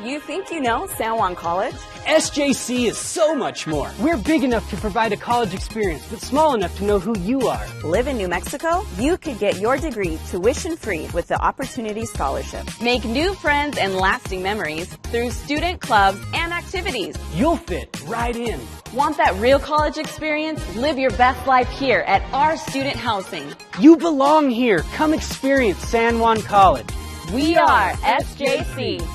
You think you know San Juan College? SJC is so much more. We're big enough to provide a college experience, but small enough to know who you are. Live in New Mexico? You could get your degree tuition-free with the Opportunity Scholarship. Make new friends and lasting memories through student clubs and activities. You'll fit right in. Want that real college experience? Live your best life here at our student housing. You belong here. Come experience San Juan College. We are SJC.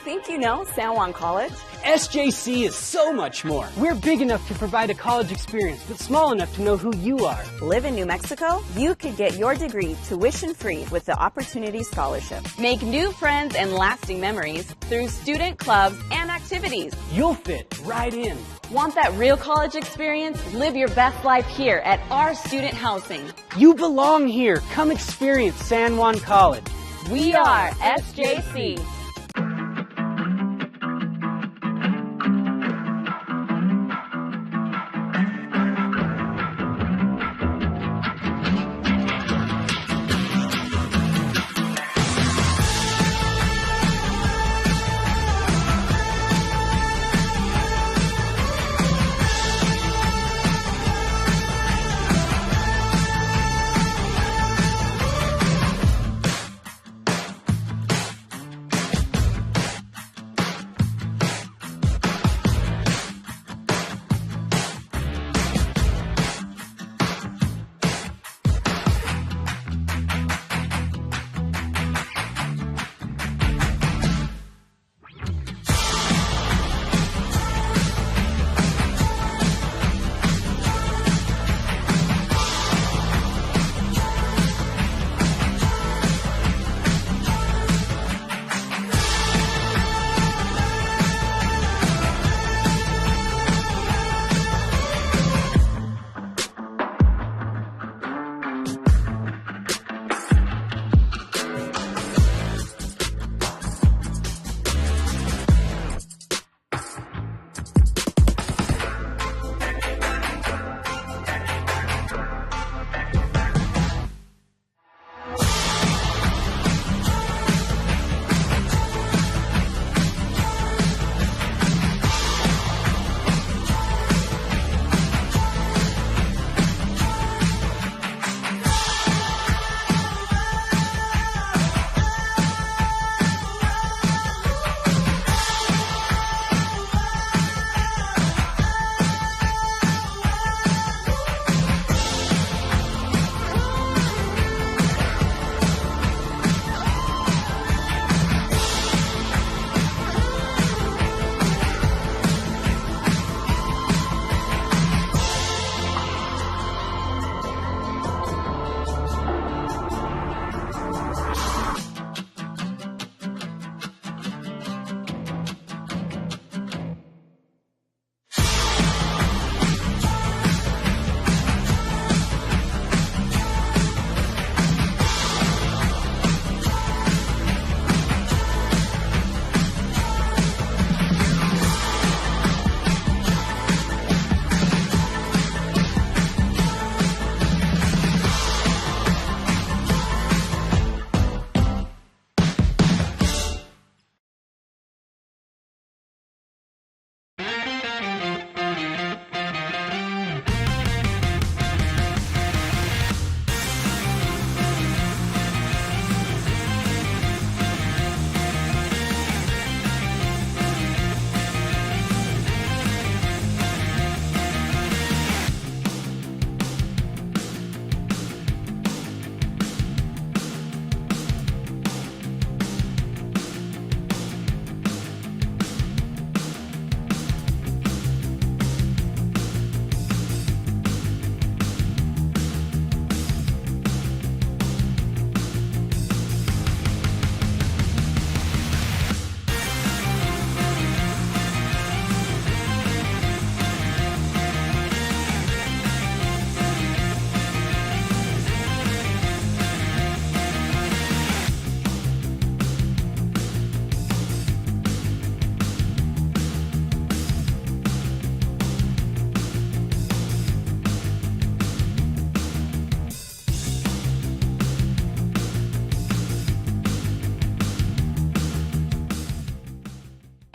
Think you know San Juan College? SJC is so much more. We're big enough to provide a college experience, but small enough to know who you are. Live in New Mexico? You could get your degree tuition-free with the Opportunity Scholarship. Make new friends and lasting memories through student clubs and activities. You'll fit right in. Want that real college experience? Live your best life here at our student housing. You belong here. Come experience San Juan College. We are SJC.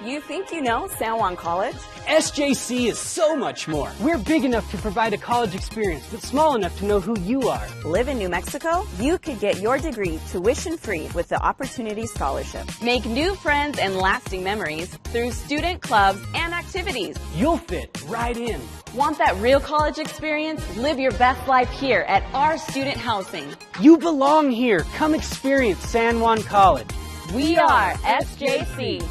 You think you know San Juan College? SJC is so much more. We're big enough to provide a college experience, but small enough to know who you are. Live in New Mexico? You could get your degree tuition-free with the Opportunity Scholarship. Make new friends and lasting memories through student clubs and activities. You'll fit right in. Want that real college experience? Live your best life here at our student housing. You belong here. Come experience San Juan College. We are SJC.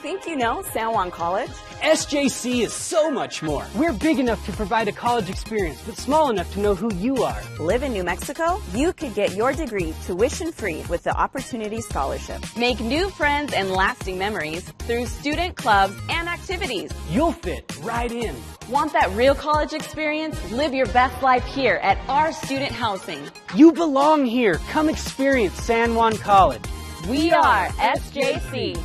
Think you know San Juan College? SJC is so much more. We're big enough to provide a college experience, but small enough to know who you are. Live in New Mexico? You could get your degree tuition-free with the Opportunity Scholarship. Make new friends and lasting memories through student clubs and activities. You'll fit right in. Want that real college experience? Live your best life here at our student housing. You belong here. Come experience San Juan College. We are SJC.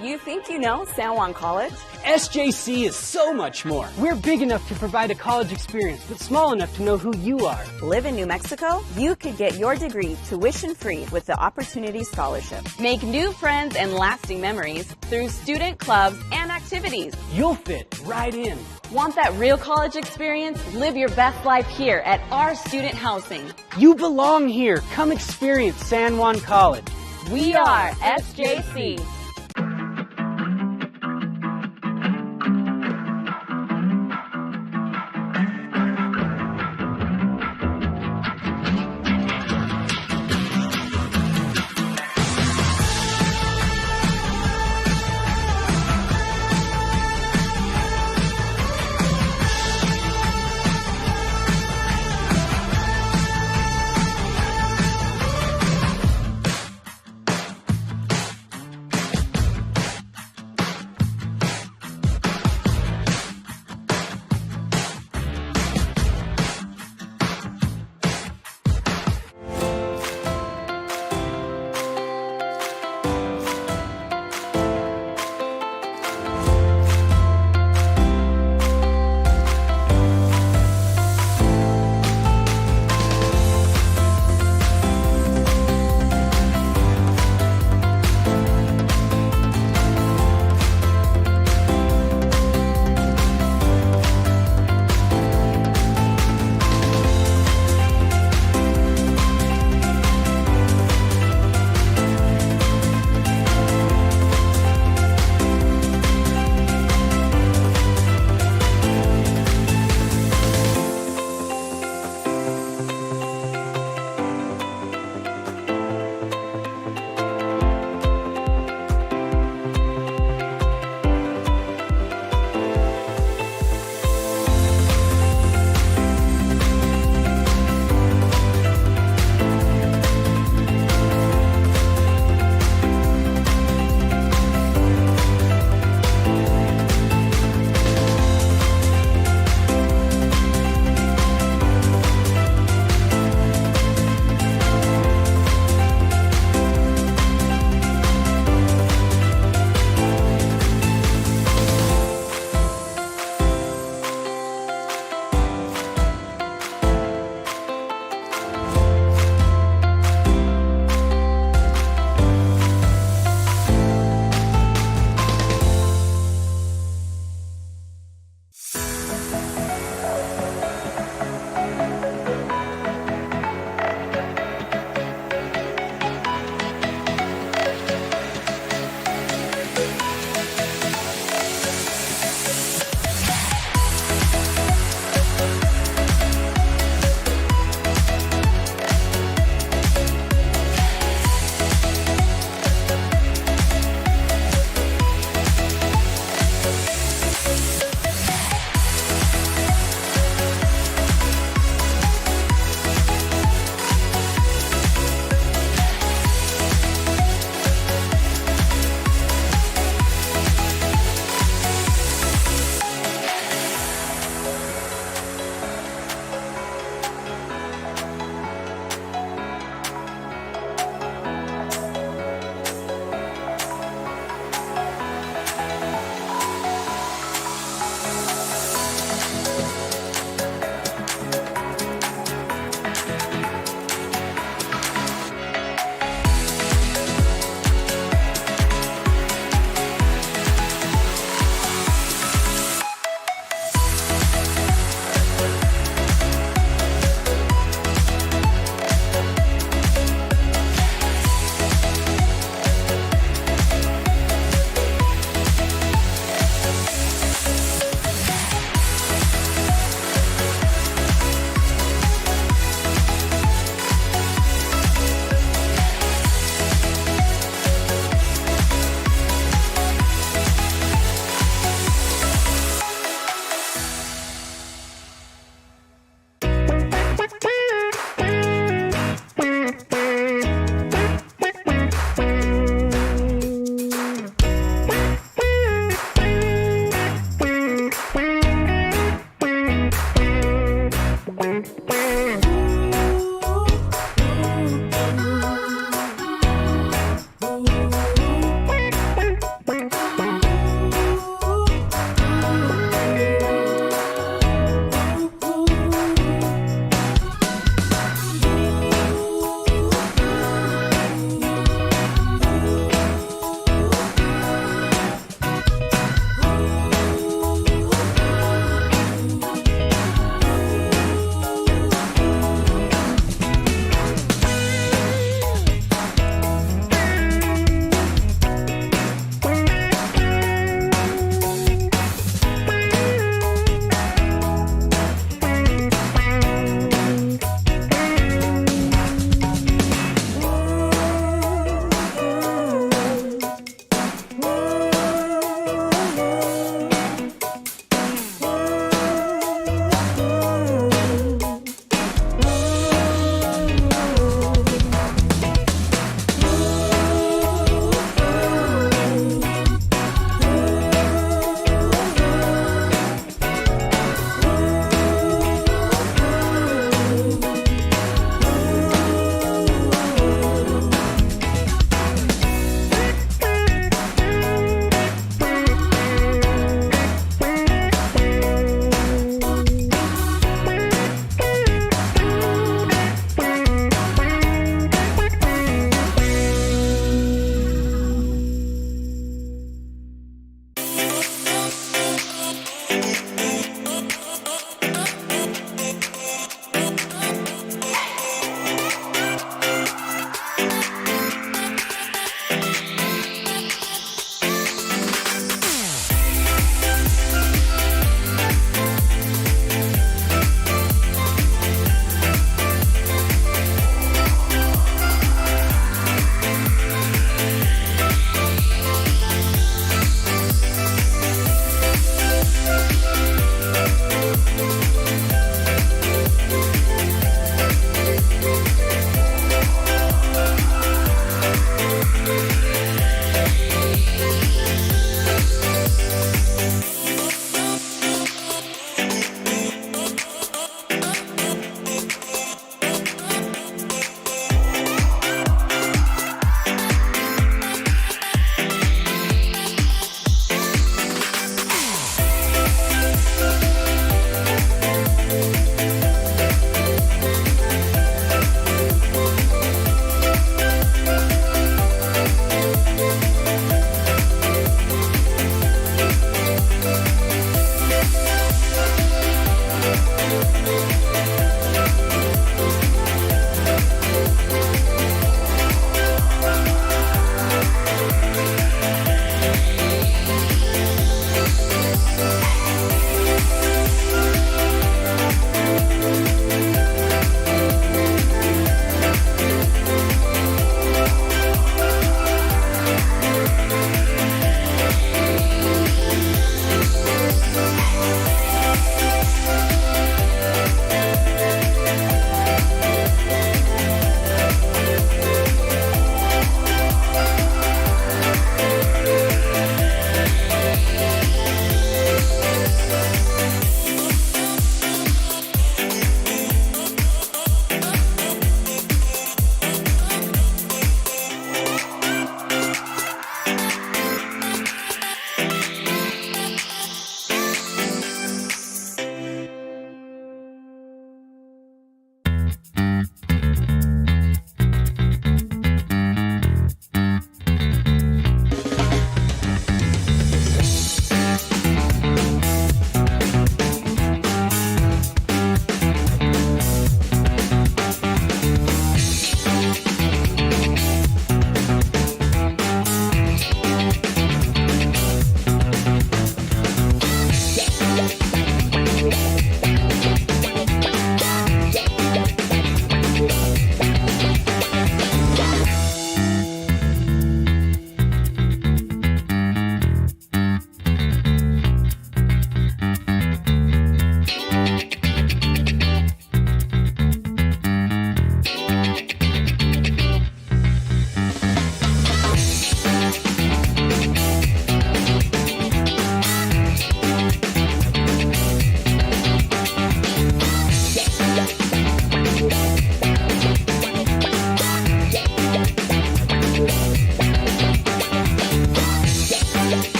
You think you know San Juan College? SJC is so much more. We're big enough to provide a college experience, but small enough to know who you are. Live in New Mexico? You could get your degree tuition-free with the Opportunity Scholarship. Make new friends and lasting memories through student clubs and activities. You'll fit right in. Want that real college experience? Live your best life here at our student housing. You belong here. Come experience San Juan College. We are SJC.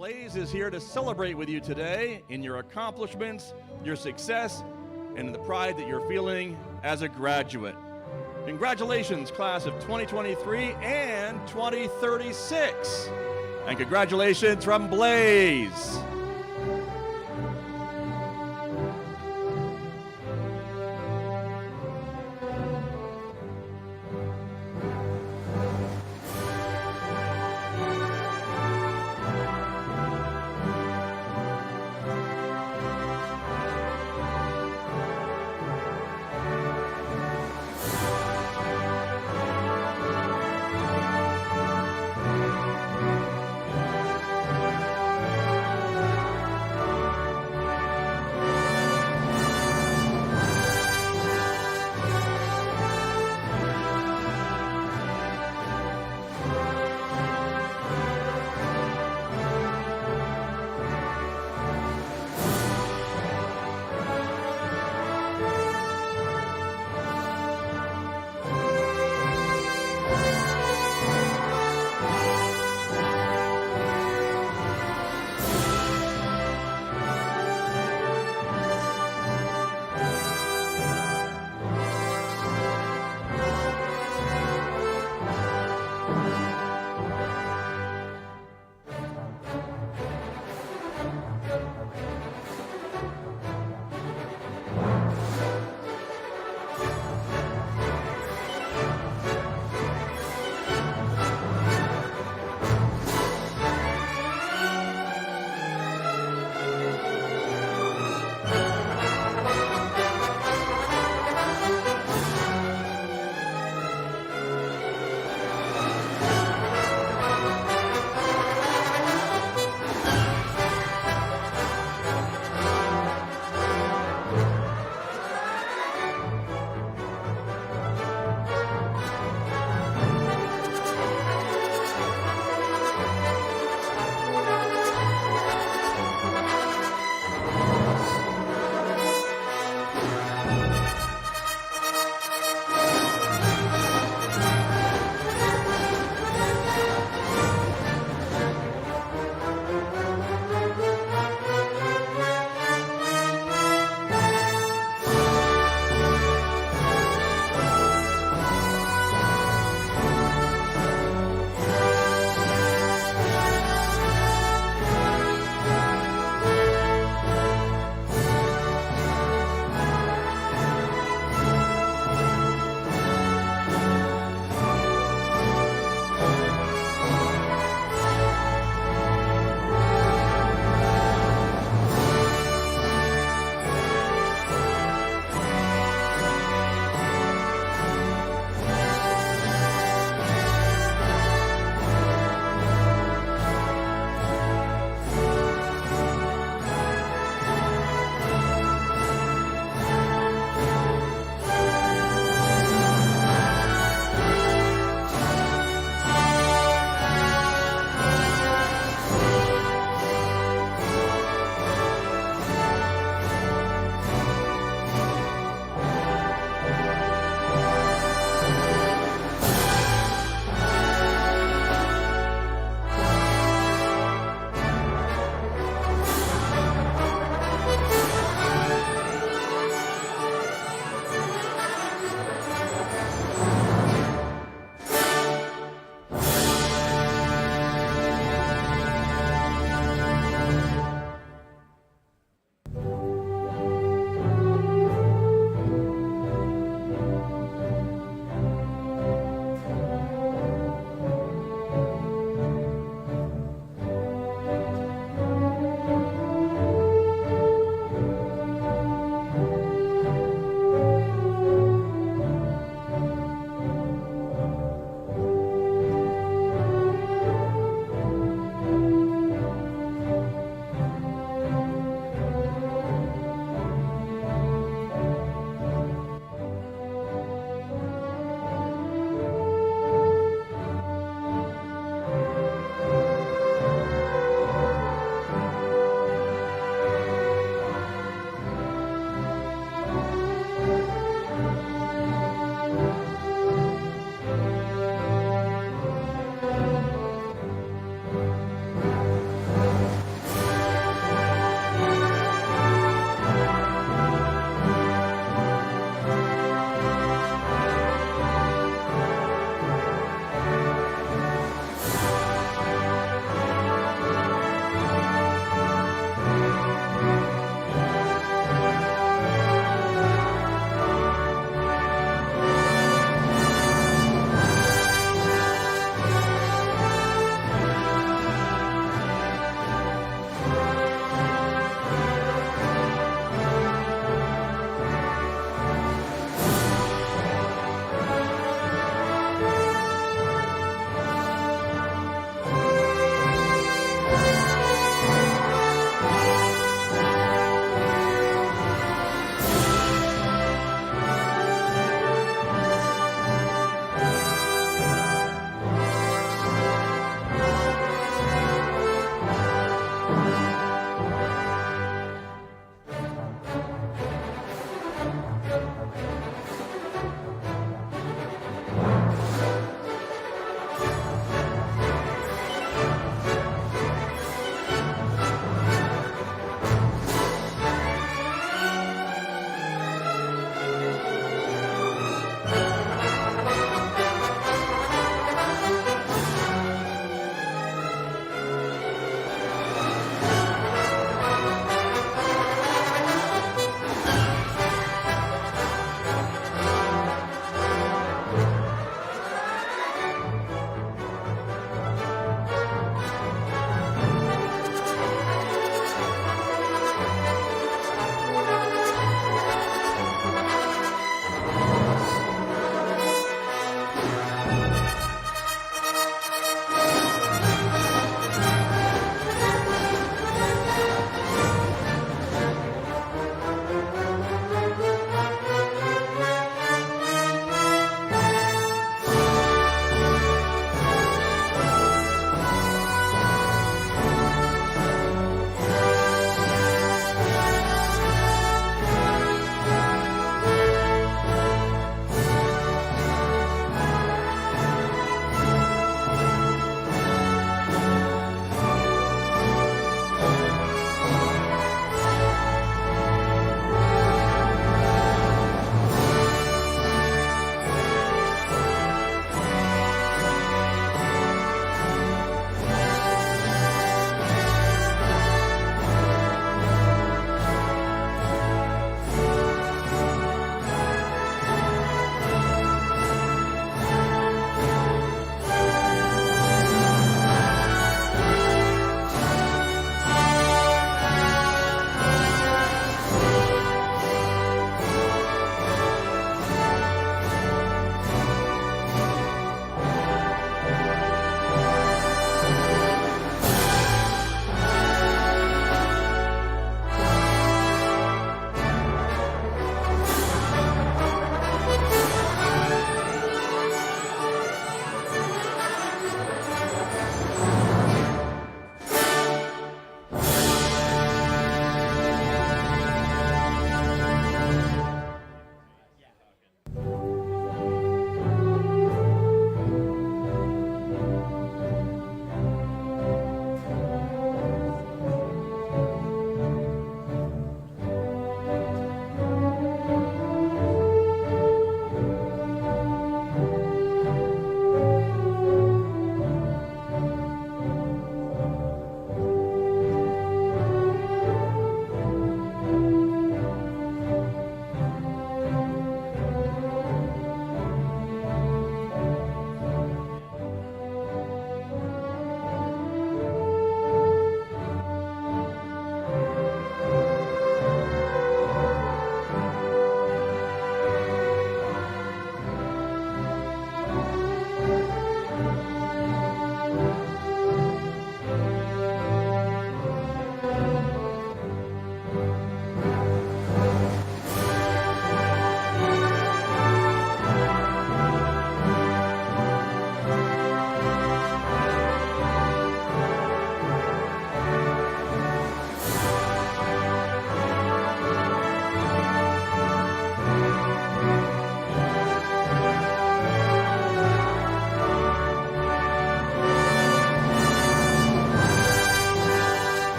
Blaze is here to celebrate with you today in your accomplishments, your success, and in the pride that you're feeling as a graduate. Congratulations, class of 2023 and 2036. And congratulations from Blaze.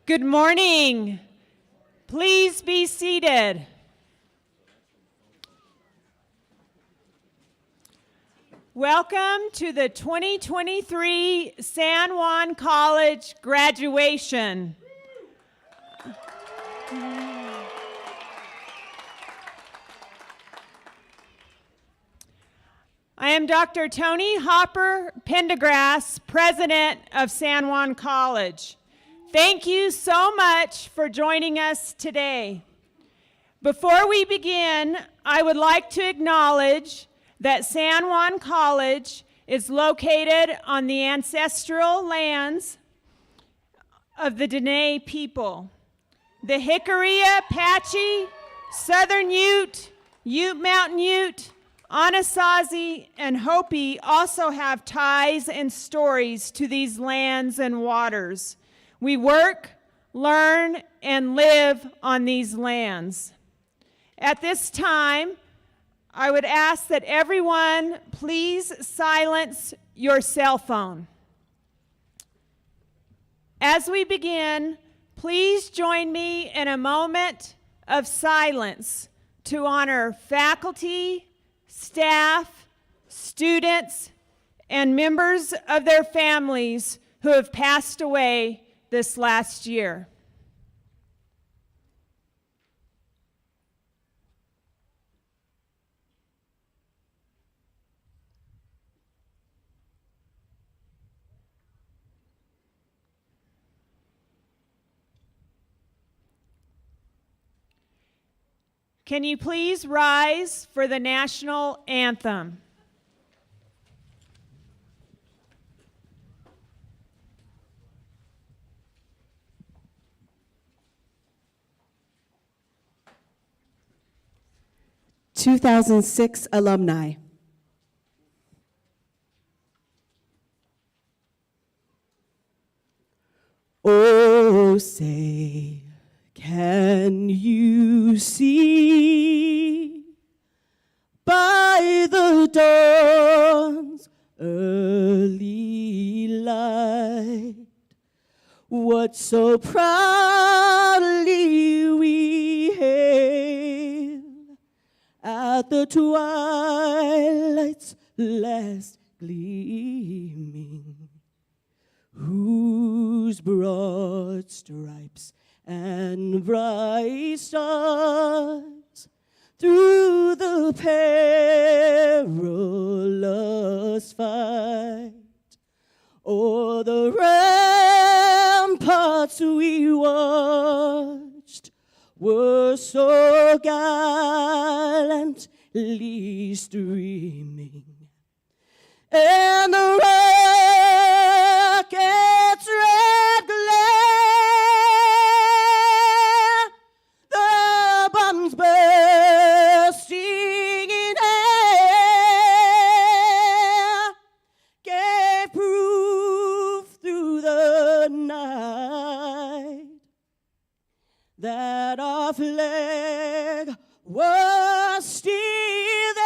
Good morning. Please be seated. Welcome to the 2023 San Juan College graduation. I am Dr. Tony Hopper Pendergrass, President of San Juan College. Thank you so much for joining us today. Before we begin, I would like to acknowledge that San Juan College is located on the ancestral lands of the Dene people. The Jicarilla, Apache, Southern Ute, Ute Mountain Ute, Anasazi, and Hopi also have ties and stories to these lands and waters. We work, learn, and live on these lands. At this time, I would ask that everyone please silence your cell phone. As we begin, please join me in a moment of silence to honor faculty, staff, students, and members of their families who have passed away this last year. Can you please rise for the national anthem? (2006) alumni. Oh, say, can you see by the dawn's early light what so proudly we hailed at the twilight's last gleaming, whose broad stripes and bright stars through the perilous fight o'er the ramparts we watched were so gallantly streaming, and the rocket's red glare, the bombs bursting in air, gave proof through the night that our flag was still there.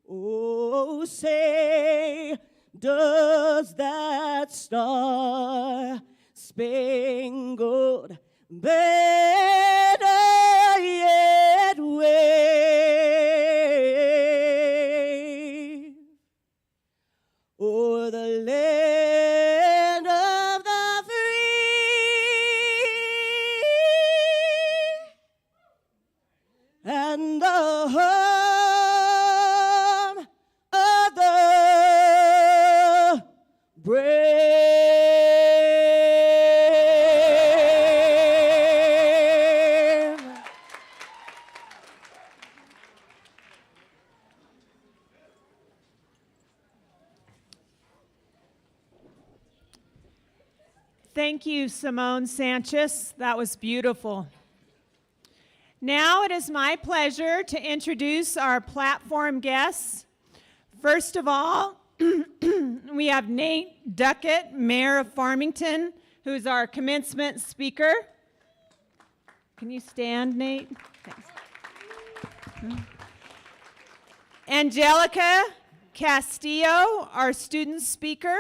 Oh, say, does that star-spangled banner yet wave o'er the land of the free and the home of the brave? Thank you, Simone Sanchez. That was beautiful. Now it is my pleasure to introduce our platform guests. First of all, we have Nate Duckett, Mayor of Farmington, who's our commencement speaker. Can you stand, Nate? Thanks. Angelica Castillo, our student speaker.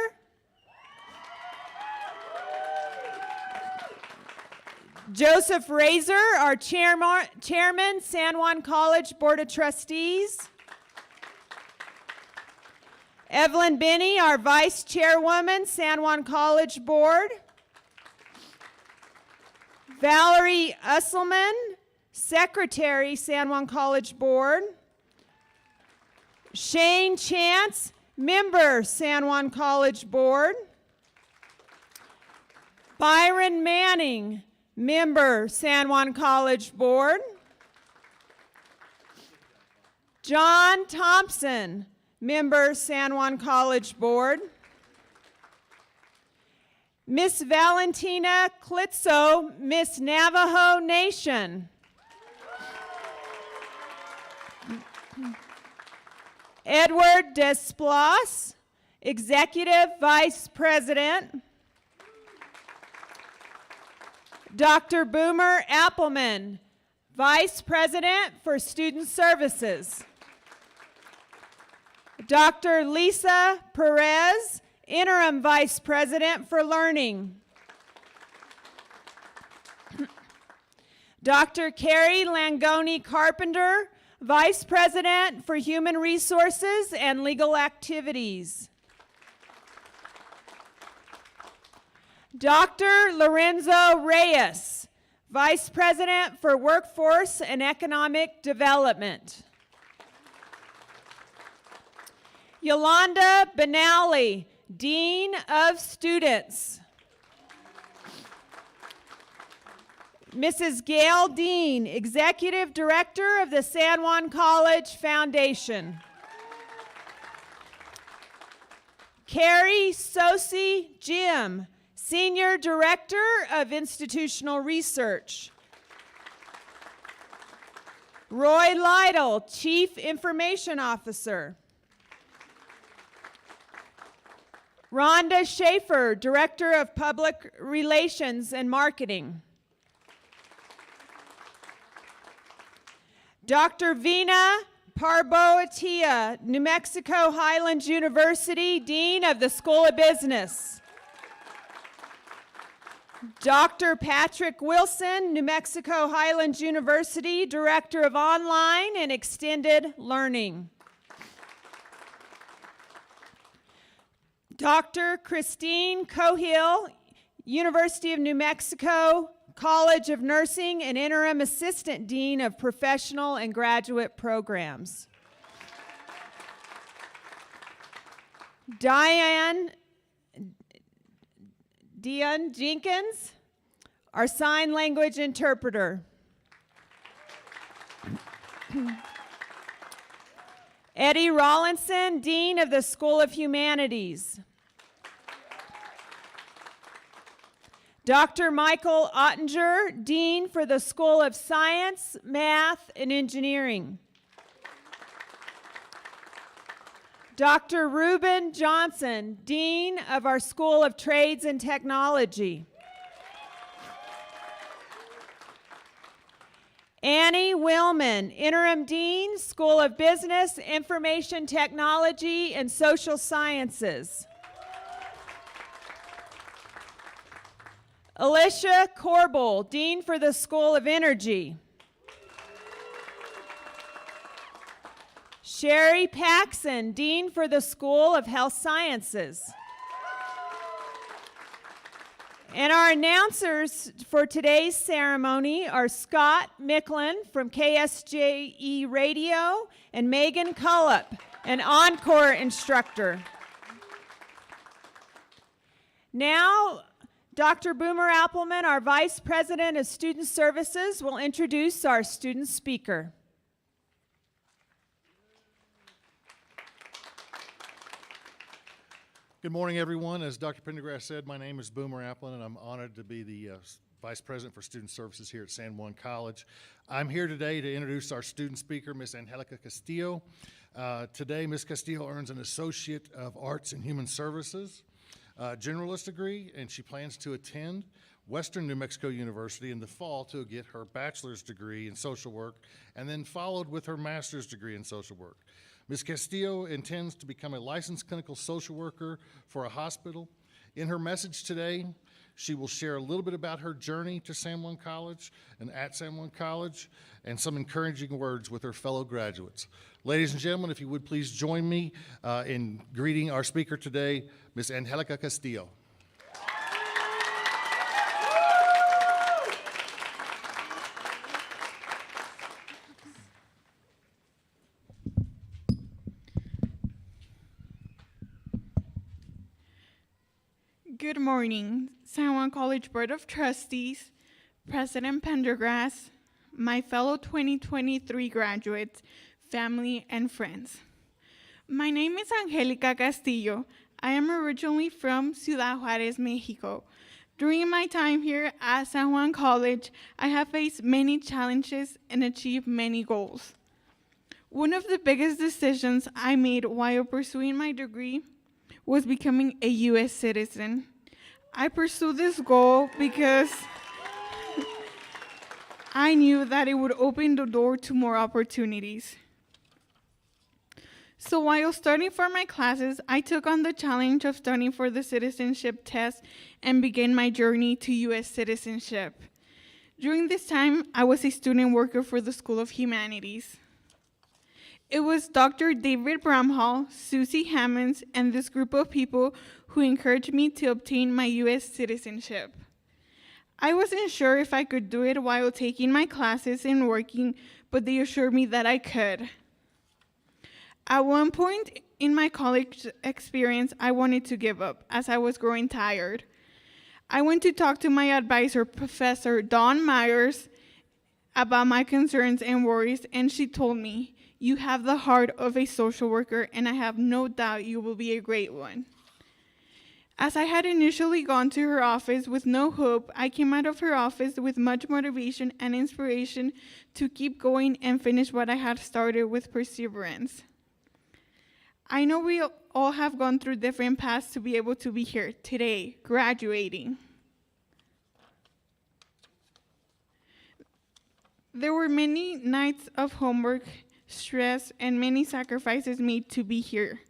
Joseph Razor, our chairman, San Juan College Board of Trustees. Evelyn Binney, our vice chairwoman, San Juan College Board. Valerie Usselman, secretary, San Juan College Board. Shane Chance, member, San Juan College Board. Byron Manning, member, San Juan College Board. John Thompson, member, San Juan College Board. Miss Valentina Klitzo, Miss Navajo Nation. Edward Desplas, Executive Vice President. Dr. Boomer Appleman, Vice President for Student Services. Dr. Lisa Perez, Interim Vice President for Learning. Dr. Carrie Langoni Carpenter, Vice President for Human Resources and Legal Activities. Dr. Lorenzo Reyes, Vice President for Workforce and Economic Development. Yolanda Benally, Dean of Students. Mrs. Gail Dean, Executive Director of the San Juan College Foundation. Carrie Sosi Jim, Senior Director of Institutional Research. Roy Lytle, Chief Information Officer. Rhonda Schaefer, Director of Public Relations and Marketing. Dr. Vina Parboatia, New Mexico Highlands University, Dean of the School of Business. Dr. Patrick Wilson, New Mexico Highlands University, Director of Online and Extended Learning. Dr. Christine Cohill, University of New Mexico College of Nursing and Interim Assistant Dean of Professional and Graduate Programs. Diane Jenkins, our sign language interpreter. Eddie Rawlinson, Dean of the School of Humanities. Dr. Michael Ottinger, Dean for the School of Science, Math, and Engineering. Dr. Reuben Johnson, Dean of our School of Trades and Technology. Annie Willman, Interim Dean, School of Business, Information Technology, and Social Sciences. Alicia Corbel, Dean for the School of Energy. Sherry Paxson, Dean for the School of Health Sciences. And our announcers for today's ceremony are Scott Micklin from KSJE Radio and Megan Cullup, an encore instructor. Now, Dr. Boomer Appleman, our Vice President of Student Services, will introduce our student speaker. Good morning, everyone. As Dr. Pendergrass said, my name is Boomer Applin, and I'm honored to be the Vice President for Student Services here at San Juan College. I'm here today to introduce our student speaker, Ms. Angelica Castillo. Today, Ms. Castillo earns an Associate of Arts in Human Services, generalist degree, and she plans to attend Western New Mexico University in the fall to get her bachelor's degree in social work, and then followed with her master's degree in social work. Ms. Castillo intends to become a licensed clinical social worker for a hospital In her message today, she will share a little bit about her journey to San Juan College and at San Juan College, and some encouraging words with her fellow graduates. Ladies and gentlemen, if you would please join me in greeting our speaker today, Ms. Angelica Castillo. Good morning, San Juan College Board of Trustees, President Pendergrass, my fellow 2023 graduates, family, and friends. My name is Angelica Castillo. I am originally from Ciudad Juárez, Mexico. During my time here at San Juan College, I have faced many challenges and achieved many goals. One of the biggest decisions I made while pursuing my degree was becoming a U.S. citizen. I pursued this goal because I knew that it would open the door to more opportunities. So while studying for my classes, I took on the challenge of studying for the citizenship test and began my journey to U.S. citizenship. During this time, I was a student worker for the School of Humanities. It was Dr. David Bramhall, Susie Hammonds, and this group of people who encouraged me to obtain my U.S. citizenship. I wasn't sure if I could do it while taking my classes and working, but they assured me that I could. At one point in my college experience, I wanted to give up as I was growing tired. I went to talk to my advisor, Professor Dawn Myers, about my concerns and worries, and she told me, "You have the heart of a social worker, and I have no doubt you will be a great one." As I had initially gone to her office with no hope, I came out of her office with much motivation and inspiration to keep going and finish what I had started with perseverance. I know we all have gone through different paths to be able to be here today, graduating. There were many nights of homework, stress, and many sacrifices made to be here.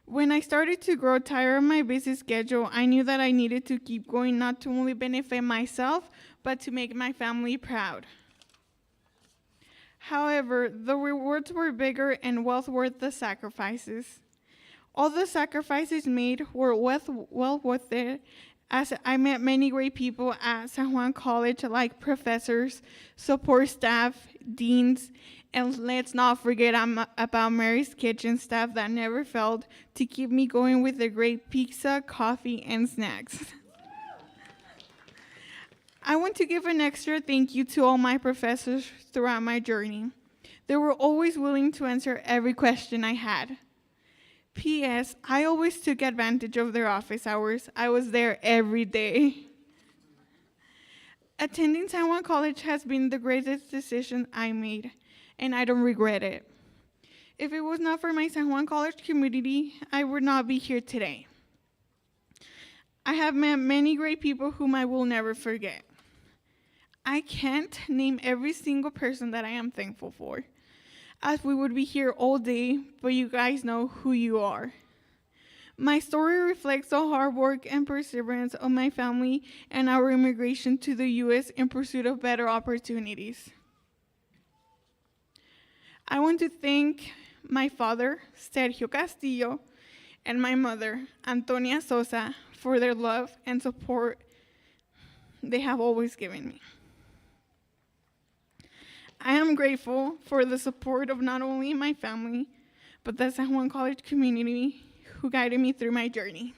When I started to grow tired of my busy schedule, I knew that I needed to keep going, not to only benefit myself, but to make my family proud. However, the rewards were bigger and well worth the sacrifices. All the sacrifices made were well worth it, as I met many great people at San Juan College, like professors, support staff, deans, and let's not forget about Mary's Kitchen staff that never failed to keep me going with the great pizza, coffee, and snacks. I want to give an extra thank you to all my professors throughout my journey. They were always willing to answer every question I had. P.S. I always took advantage of their office hours. I was there every day. Attending San Juan College has been the greatest decision I made, and I don't regret it. If it was not for my San Juan College community, I would not be here today. I have met many great people whom I will never forget. I can't name every single person that I am thankful for, as we would be here all day, but you guys know who you are. My story reflects the hard work and perseverance of my family and our immigration to the U.S. in pursuit of better opportunities. I want to thank my father, Sergio Castillo, and my mother, Antonia Sosa, for their love and support they have always given me. I am grateful for the support of not only my family, but the San Juan College community who guided me through my journey.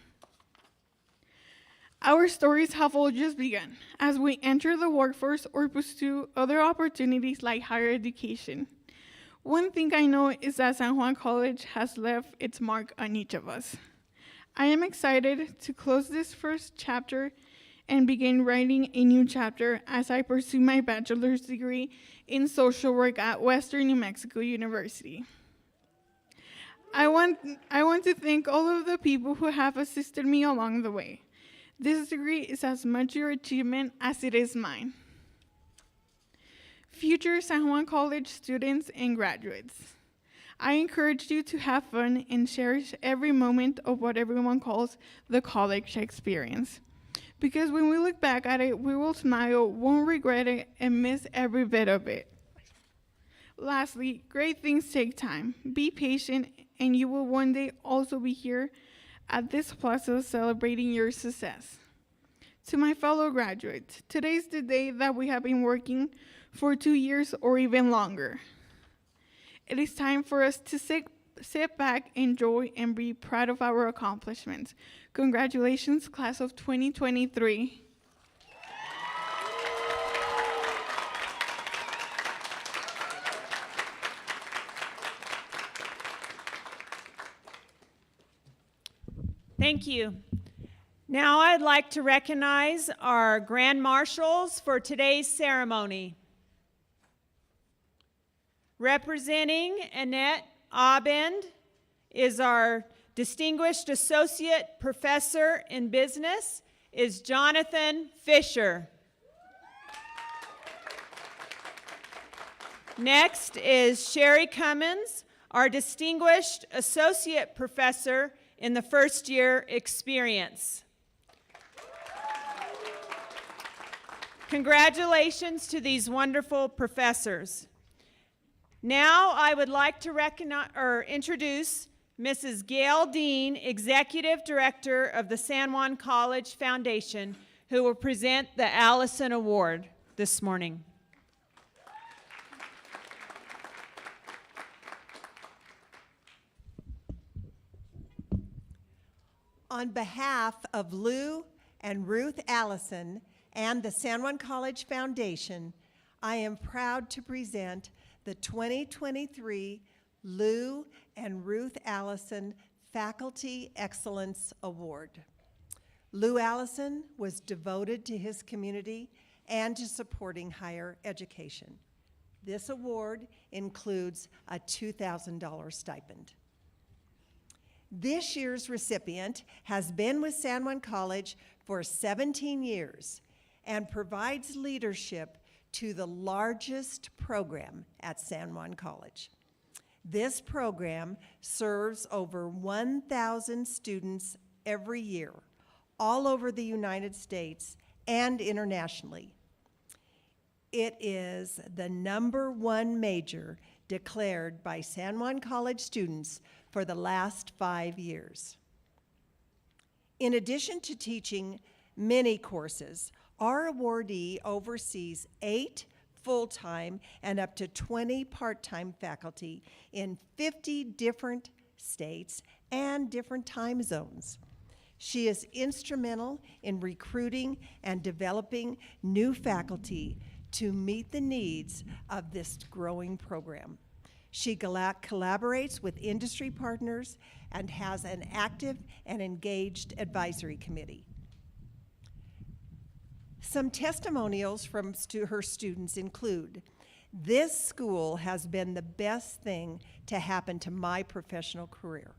Our stories have all just begun as we enter the workforce or pursue other opportunities like higher education. One thing I know is that San Juan College has left its mark on each of us. I am excited to close this first chapter and begin writing a new chapter as I pursue my bachelor's degree in social work at Western New Mexico University. I want to thank all of the people who have assisted me along the way. This degree is as much your achievement as it is mine. Future San Juan College students and graduates, I encourage you to have fun and cherish every moment of what everyone calls the college experience. Because when we look back at it, we will smile, won't regret it, and miss every bit of it. Lastly, great things take time. Be patient, and you will one day also be here at this plaza celebrating your success. To my fellow graduates, today's the day that we have been working for 2 years or even longer. It is time for us to sit back, enjoy, and be proud of our accomplishments. Congratulations, class of 2023. Thank you. Now I'd like to recognize our Grand Marshals for today's ceremony. Representing Annette Abend is our Distinguished Associate Professor in Business, is Jonathan Fisher. Next is Sherry Cummins, our Distinguished Associate Professor in the First Year Experience. Congratulations to these wonderful professors. Now I would like to introduce Mrs. Gail Dean, Executive Director of the San Juan College Foundation, who will present the Allison Award this morning. On behalf of Lou and Ruth Allison and the San Juan College Foundation, I am proud to present the 2023 Lou and Ruth Allison Faculty Excellence Award. Lou Allison was devoted to his community and to supporting higher education. This award includes a $2,000 stipend. This year's recipient has been with San Juan College for 17 years and provides leadership to the largest program at San Juan College. This program serves over 1,000 students every year, all over the United States and internationally. It is the #1 major declared by San Juan College students for the last 5 years. In addition to teaching many courses, our awardee oversees 8 full-time and up to 20 part-time faculty in 50 different states and different time zones. She is instrumental in recruiting and developing new faculty to meet the needs of this growing program. She collaborates with industry partners and has an active and engaged advisory committee. Some testimonials from her students include, "This school has been the best thing to happen to my professional career."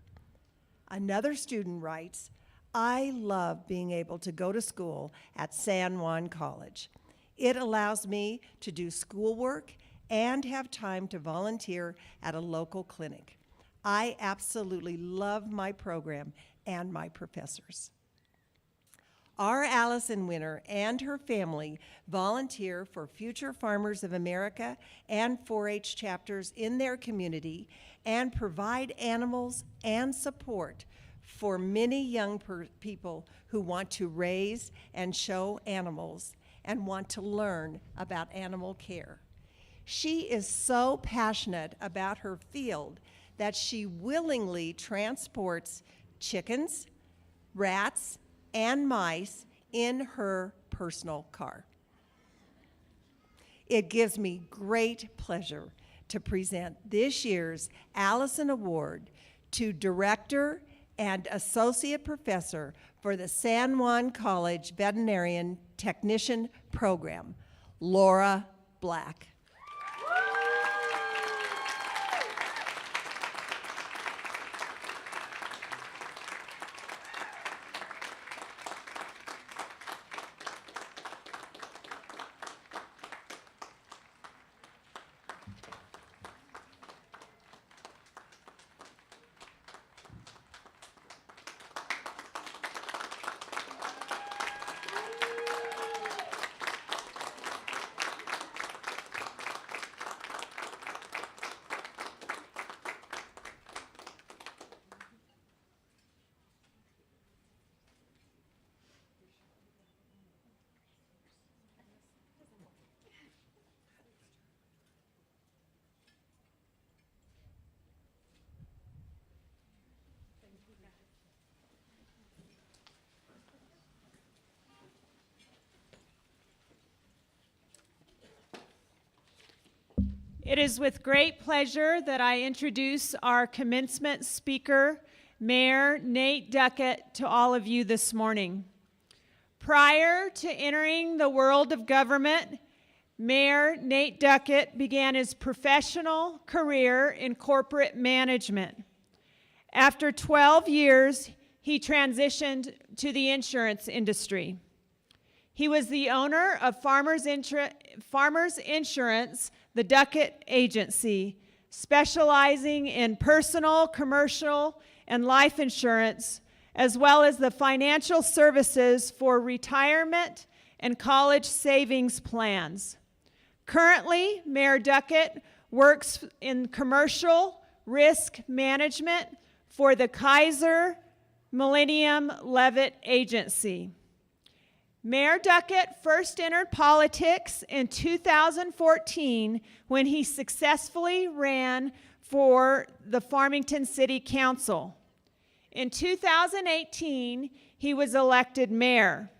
Another student writes, "I love being able to go to school at San Juan College. It allows me to do schoolwork and have time to volunteer at a local clinic. I absolutely love my program and my professors." Our Allison winner and her family volunteer for Future Farmers of America and 4-H chapters in their community and provide animals and support for many young people who want to raise and show animals and want to learn about animal care. She is so passionate about her field that she willingly transports chickens, rats, and mice in her personal car. It gives me great pleasure to present this year's Allison Award to Director and Associate Professor for the San Juan College Veterinarian Technician Program, Laura Black. It is with great pleasure that I introduce our commencement speaker, Mayor Nate Duckett, to all of you this morning. Prior to entering the world of government, Mayor Nate Duckett began his professional career in corporate management. After 12 years, he transitioned to the insurance industry. He was the owner of Farmers Insurance, the Duckett Agency, specializing in personal, commercial, and life insurance, as well as the financial services for retirement and college savings plans. Currently, Mayor Duckett works in commercial risk management for the Kaiser Millennium Levitt Agency. Mayor Duckett first entered politics in 2014 when he successfully ran for the Farmington City Council. In 2018, he was elected mayor.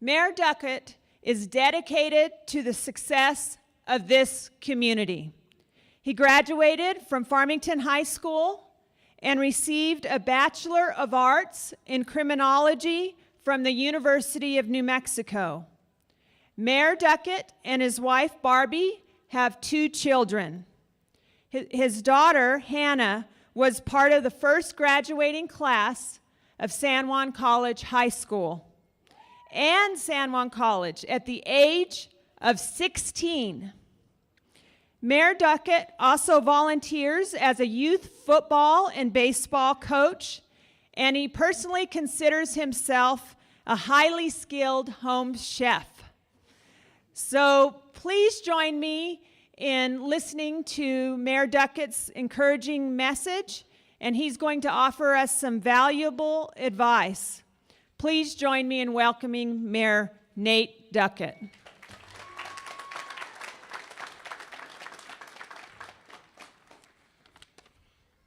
Mayor Duckett is dedicated to the success of this community. He graduated from Farmington High School and received a Bachelor of Arts in Criminology from the University of New Mexico. Mayor Duckett and his wife Barbie have 2 children. His daughter Hannah was part of the first graduating class of San Juan College High School and San Juan College at the age of 16. Mayor Duckett also volunteers as a youth football and baseball coach, and he personally considers himself a highly skilled home chef. So please join me in listening to Mayor Duckett's encouraging message, and he's going to offer us some valuable advice. Please join me in welcoming Mayor Nate Duckett.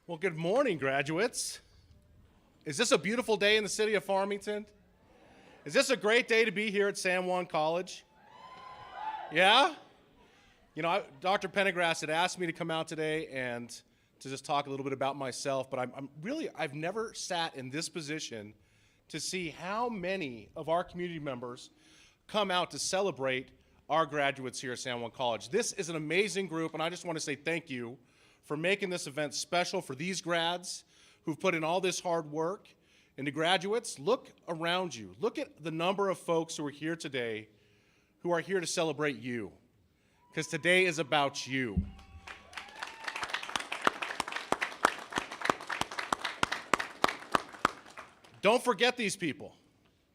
Well, good morning, graduates. Is this a beautiful day in the city of Farmington? Is this a great day to be here at San Juan College? Yeah? You know, Dr. Pendergrass had asked me to come out today and to just talk a little bit about myself, but I've never sat in this position to see how many of our community members come out to celebrate our graduates here at San Juan College. This is an amazing group, and I just want to say thank you for making this event special for these grads who've put in all this hard work. And to graduates, look around you. Look at the number of folks who are here today who are here to celebrate you, because today is about you. Don't forget these people,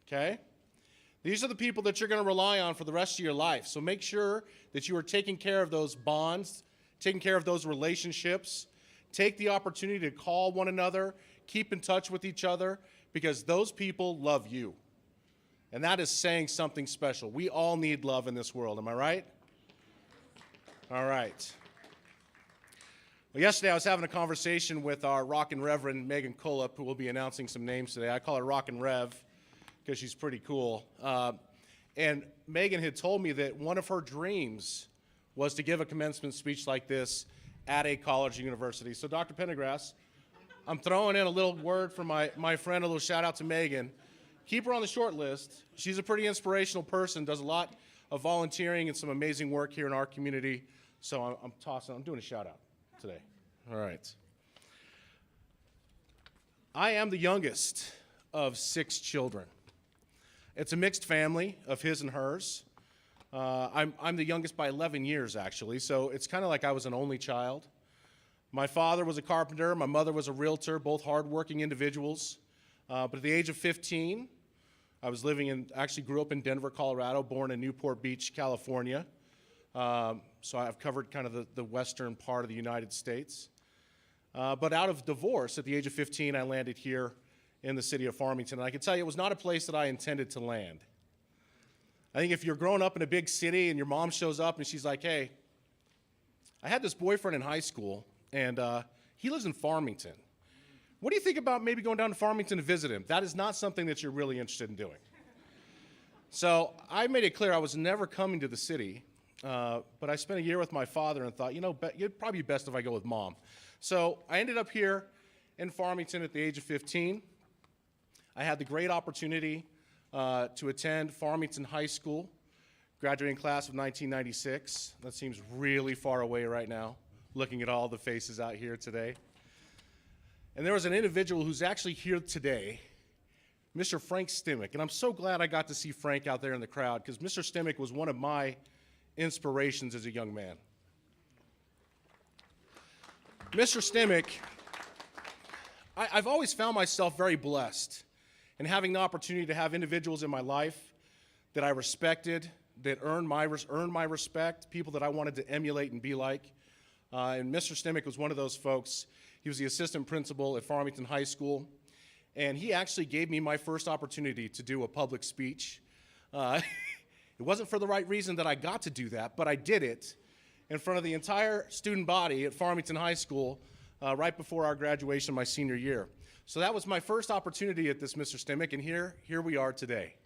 okay? These are the people that you're going to rely on for the rest of your life. So make sure that you are taking care of those bonds, taking care of those relationships. Take the opportunity to call one another, keep in touch with each other, because those people love you. And that is saying something special. We all need love in this world, am I right? All right. Well, yesterday I was having a conversation with our Rockin' Reverend Megan Cullip, who will be announcing some names today. I call her Rockin' Rev because she's pretty cool. And Megan had told me that one of her dreams was to give a commencement speech like this at a college or university. So Dr. Pendergrass, I'm throwing in a little word from my friend, a little shout out to Megan. Keep her on the short list. She's a pretty inspirational person, does a lot of volunteering and some amazing work here in our community. So I'm doing a shout out today. All right. I am the youngest of 6 children. It's a mixed family of his and hers. I'm the youngest by 11 years, actually, so it's kind of like I was an only child. My father was a carpenter. My mother was a realtor, both hardworking individuals. But at the age of 15, I was actually grew up in Denver, Colorado, born in Newport Beach, California. So I've covered kind of the western part of the United States. But out of divorce, at the age of 15, I landed here in the city of Farmington. And I can tell you, it was not a place that I intended to land. I think if you're growing up in a big city and your mom shows up and she's like, hey, I had this boyfriend in high school, and he lives in Farmington. What do you think about maybe going down to Farmington to visit him? That is not something that you're really interested in doing. So I made it clear I was never coming to the city. but I spent a year with my father and thought, it'd probably be best if I go with Mom. So I ended up here in Farmington at the age of 15. I had the great opportunity to attend Farmington High School, graduating class of 1996. That seems really far away right now, looking at all the faces out here today. And there was an individual who's actually here today, Mr. Frank Stimmick. And I'm so glad I got to see Frank out there in the crowd, because Mr. Stimmick was one of my inspirations as a young man. Mr. Stimmick, I've always found myself very blessed in having the opportunity to have individuals in my life that I respected, that earned my respect, people that I wanted to emulate and be like. And Mr. Stimmick was one of those folks. He was the assistant principal at Farmington High School, and he actually gave me my first opportunity to do a public speech. It wasn't for the right reason that I got to do that, but I did it in front of the entire student body at Farmington High School right before our graduation my senior year. So that was my first opportunity at this, Mr. Stimmick, and here we are today.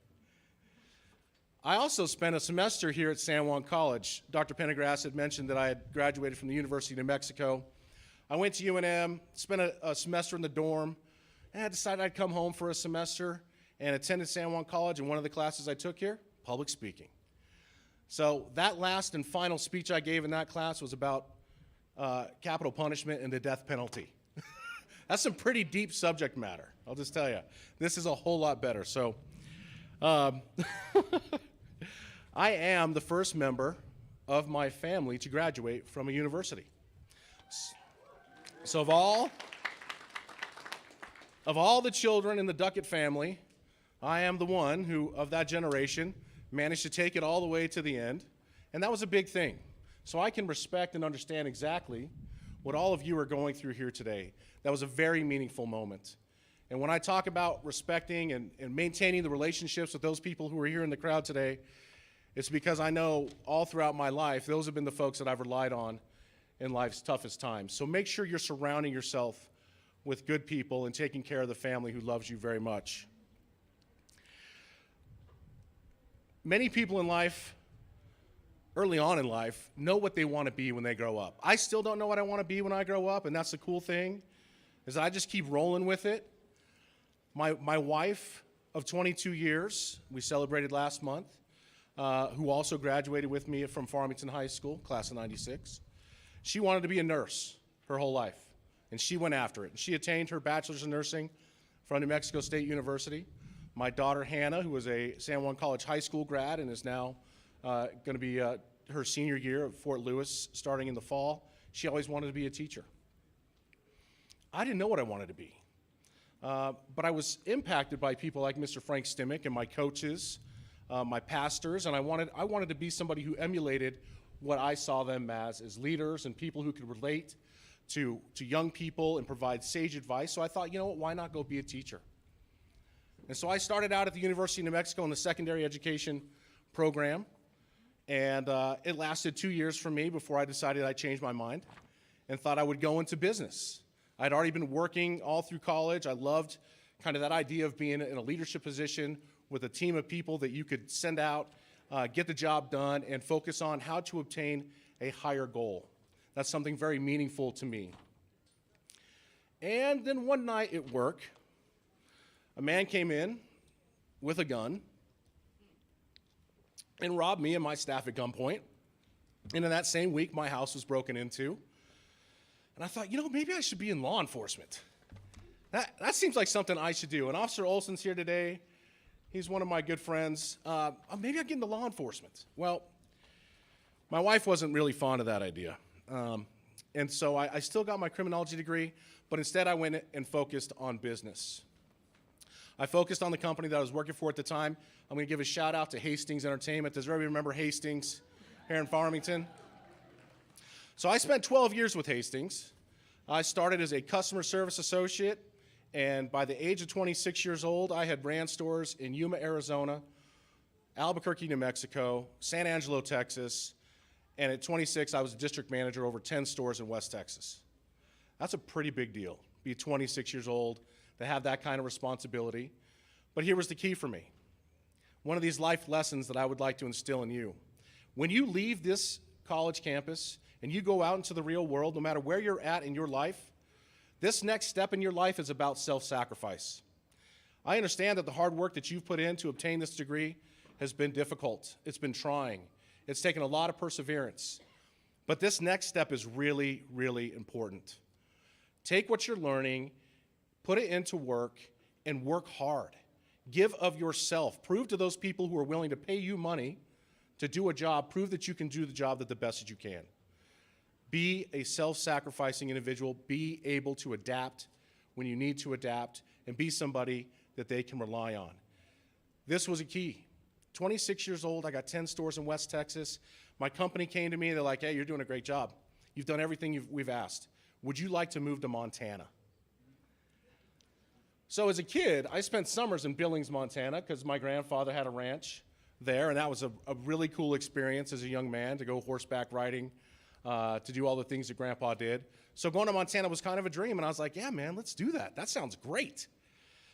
I also spent a semester here at San Juan College. Dr. Pendergrass had mentioned that I had graduated from the University of New Mexico. I went to UNM, spent a semester in the dorm, and I decided I'd come home for a semester and attended San Juan College, and one of the classes I took here, public speaking. So that last and final speech I gave in that class was about capital punishment and the death penalty. That's some pretty deep subject matter, I'll just tell you. This is a whole lot better. So I am the first member of my family to graduate from a university. So of all the children in the Duckett family, I am the one who, of that generation, managed to take it all the way to the end, and that was a big thing. So I can respect and understand exactly what all of you are going through here today. That was a very meaningful moment. And when I talk about respecting and maintaining the relationships with those people who are here in the crowd today, it's because I know all throughout my life, those have been the folks that I've relied on in life's toughest times. So make sure you're surrounding yourself with good people and taking care of the family who loves you very much. Many people in life, early on in life, know what they want to be when they grow up. I still don't know what I want to be when I grow up, and that's the cool thing, is that I just keep rolling with it. My wife of 22 years, we celebrated last month, who also graduated with me from Farmington High School, class of 96. She wanted to be a nurse her whole life, and she went after it. And she attained her bachelor's in nursing from New Mexico State University. My daughter, Hannah, who was a San Juan College high school grad and is now going to be her senior year at Fort Lewis starting in the fall, she always wanted to be a teacher. I didn't know what I wanted to be, but I was impacted by people like Mr. Frank Stimmick and my coaches, my pastors, and I wanted to be somebody who emulated what I saw them as leaders and people who could relate to young people and provide sage advice. So I thought, you know what, why not go be a teacher? And so I started out at the University of New Mexico in the secondary education program, and it lasted 2 years for me before I decided I'd change my mind and thought I would go into business. I'd already been working all through college. I loved kind of that idea of being in a leadership position with a team of people that you could send out, get the job done, and focus on how to obtain a higher goal. That's something very meaningful to me. And then one night at work, a man came in with a gun and robbed me and my staff at gunpoint. And in that same week, my house was broken into. And I thought, maybe I should be in law enforcement. That seems like something I should do. And Officer Olson's here today. He's one of my good friends. Maybe I'll get into law enforcement. Well, my wife wasn't really fond of that idea. And so I still got my criminology degree, but instead I went and focused on business. I focused on the company that I was working for at the time. I'm going to give a shout out to Hastings Entertainment. Does everybody remember Hastings here in Farmington? So I spent 12 years with Hastings. I started as a customer service associate, and by the age of 26 years old, I had ran stores in Yuma, Arizona, Albuquerque, New Mexico, San Angelo, Texas, and at 26, I was a district manager over 10 stores in West Texas. That's a pretty big deal, be 26 years old, to have that kind of responsibility. But here was the key for me. One of these life lessons that I would like to instill in you. When you leave this college campus and you go out into the real world, no matter where you're at in your life, this next step in your life is about self-sacrifice. I understand that the hard work that you've put in to obtain this degree has been difficult. It's been trying. It's taken a lot of perseverance. But this next step is really, really important. Take what you're learning, put it into work, and work hard. Give of yourself. Prove to those people who are willing to pay you money to do a job, prove that you can do the job the best that you can. Be a self-sacrificing individual. Be able to adapt when you need to adapt, and be somebody that they can rely on. This was a key. 26 years old, I got 10 stores in West Texas. My company came to me, they're like, hey, you're doing a great job. You've done everything we've asked. Would you like to move to Montana? So as a kid, I spent summers in Billings, Montana, because my grandfather had a ranch there, and that was a really cool experience as a young man to go horseback riding, to do all the things that Grandpa did. So going to Montana was kind of a dream, and I was like, yeah, man, let's do that. That sounds great.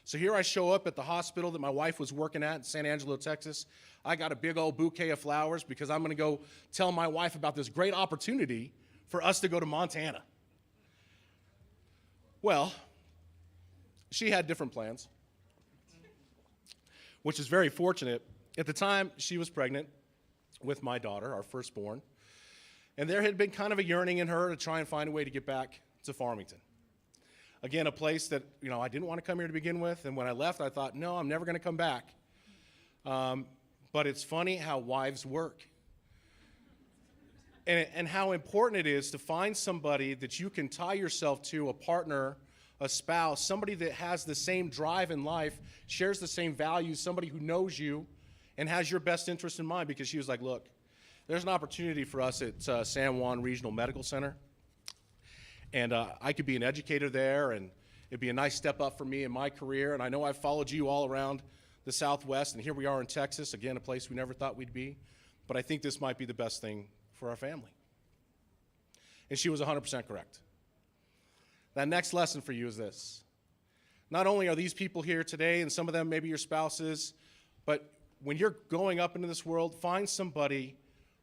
So here I show up at the hospital that my wife was working at in San Angelo, Texas. I got a big old bouquet of flowers because I'm going to go tell my wife about this great opportunity for us to go to Montana. Well, she had different plans, which is very fortunate. At the time, she was pregnant with my daughter, our firstborn, and there had been kind of a yearning in her to try and find a way to get back to Farmington. Again, a place that, I didn't want to come here to begin with, and when I left, I thought, no, I'm never going to come back. But it's funny how wives work. And how important it is to find somebody that you can tie yourself to, a partner, a spouse, somebody that has the same drive in life, shares the same values, somebody who knows you and has your best interest in mind. Because she was like, look, there's an opportunity for us at San Juan Regional Medical Center. And I could be an educator there, and it'd be a nice step up for me in my career. And I know I've followed you all around the Southwest, and here we are in Texas, again, a place we never thought we'd be. But I think this might be the best thing for our family. And she was 100% correct. That next lesson for you is this. Not only are these people here today, and some of them maybe your spouses, but when you're going up into this world, find somebody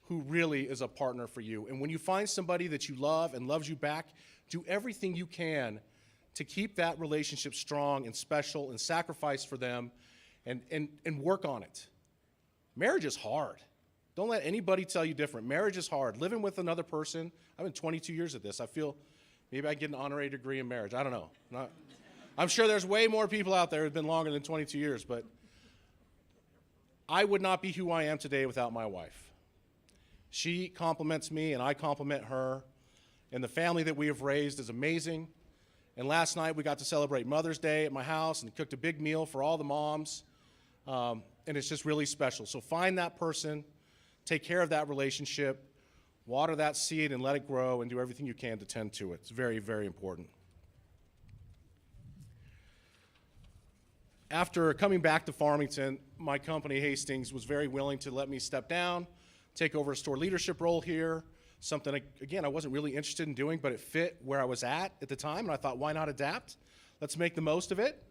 who really is a partner for you. And when you find somebody that you love and loves you back, do everything you can to keep that relationship strong and special and sacrifice for them and work on it. Marriage is hard. Don't let anybody tell you different. Marriage is hard. Living with another person, I've been 22 years at this. I feel maybe I get an honorary degree in marriage. I don't know. I'm sure there's way more people out there who've been longer than 22 years, but I would not be who I am today without my wife. She compliments me, and I compliment her, and the family that we have raised is amazing. And last night we got to celebrate Mother's Day at my house and cooked a big meal for all the moms, and it's just really special. So find that person, take care of that relationship, water that seed and let it grow, and do everything you can to tend to it. It's very, very important. After coming back to Farmington, my company, Hastings, was very willing to let me step down, take over a store leadership role here, something, again, I wasn't really interested in doing, but it fit where I was at the time, and I thought, why not adapt? Let's make the most of it.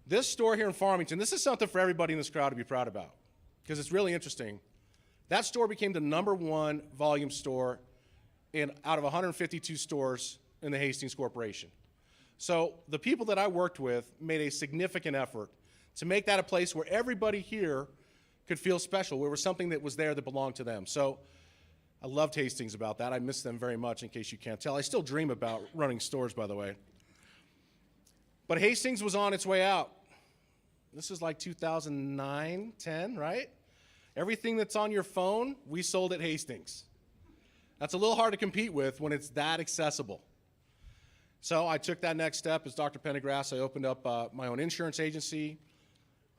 This store here in Farmington, this is something for everybody in this crowd to be proud about, because it's really interesting. That store became the #1 volume store out of 152 stores in the Hastings Corporation. So the people that I worked with made a significant effort to make that a place where everybody here could feel special, where there was something that was there that belonged to them. So I loved Hastings about that. I miss them very much, in case you can't tell. I still dream about running stores, by the way. But Hastings was on its way out. This is like 2009, 10, right? Everything that's on your phone, we sold at Hastings. That's a little hard to compete with when it's that accessible. So I took that next step as Dr. Pendergrass. I opened up my own insurance agency.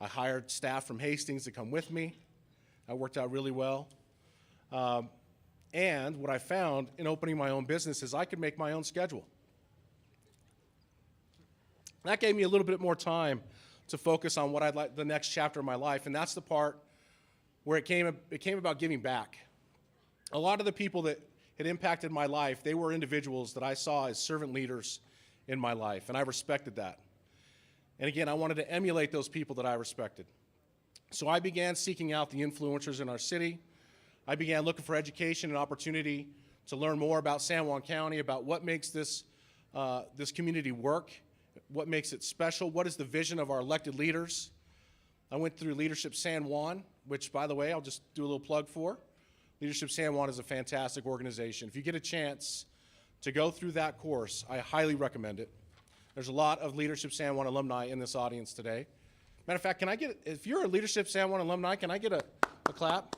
I hired staff from Hastings to come with me. That worked out really well. And what I found in opening my own business is I could make my own schedule. That gave me a little bit more time to focus on what I'd like, the next chapter of my life, and that's the part where it came about giving back. A lot of the people that had impacted my life, they were individuals that I saw as servant leaders in my life, and I respected that. And again, I wanted to emulate those people that I respected. So I began seeking out the influencers in our city. I began looking for education and opportunity to learn more about San Juan County, about what makes this community work, what makes it special, what is the vision of our elected leaders. I went through Leadership San Juan, which, by the way, I'll just do a little plug for. Leadership San Juan is a fantastic organization. If you get a chance to go through that course, I highly recommend it. There's a lot of Leadership San Juan alumni in this audience today. Matter of fact, if you're a Leadership San Juan alumni, can I get a clap?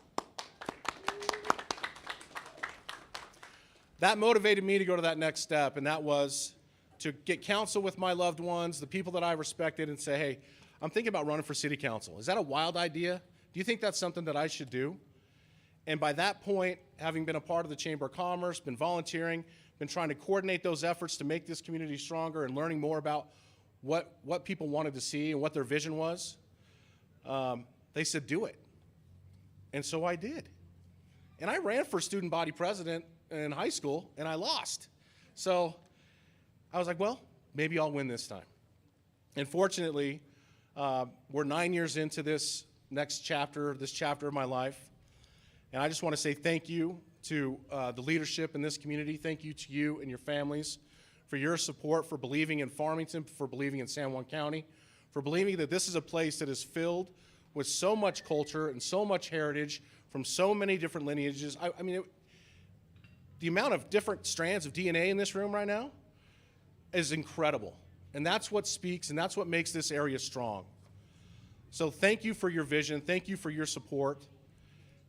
That motivated me to go to that next step, and that was to get counsel with my loved ones, the people that I respected, and say, hey, I'm thinking about running for city council. Is that a wild idea? Do you think that's something that I should do? And by that point, having been a part of the Chamber of Commerce, been volunteering, been trying to coordinate those efforts to make this community stronger and learning more about what people wanted to see and what their vision was, they said, do it. And so I did. And I ran for student body president in high school, and I lost. So I was like, well, maybe I'll win this time. And fortunately, we're 9 years into this chapter of my life. And I just want to say thank you to the leadership in this community. Thank you to you and your families for your support, for believing in Farmington, for believing in San Juan County, for believing that this is a place that is filled with so much culture and so much heritage from so many different lineages. The amount of different strands of DNA in this room right now is incredible. And that's what speaks, and that's what makes this area strong. So thank you for your vision. Thank you for your support.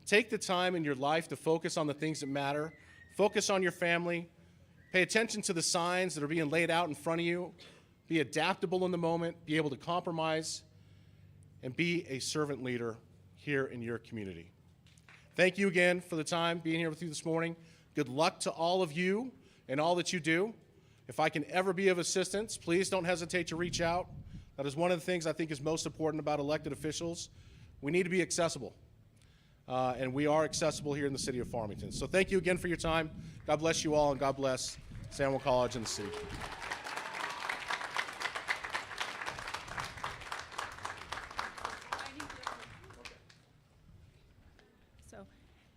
Take the time in your life to focus on the things that matter. Focus on your family. Pay attention to the signs that are being laid out in front of you. Be adaptable in the moment. Be able to compromise. And be a servant leader here in your community. Thank you again for the time being here with you this morning. Good luck to all of you and all that you do. If I can ever be of assistance, please don't hesitate to reach out. That is one of the things I think is most important about elected officials. We need to be accessible. And we are accessible here in the city of Farmington. So thank you again for your time. God bless you all, and God bless San Juan College and the city.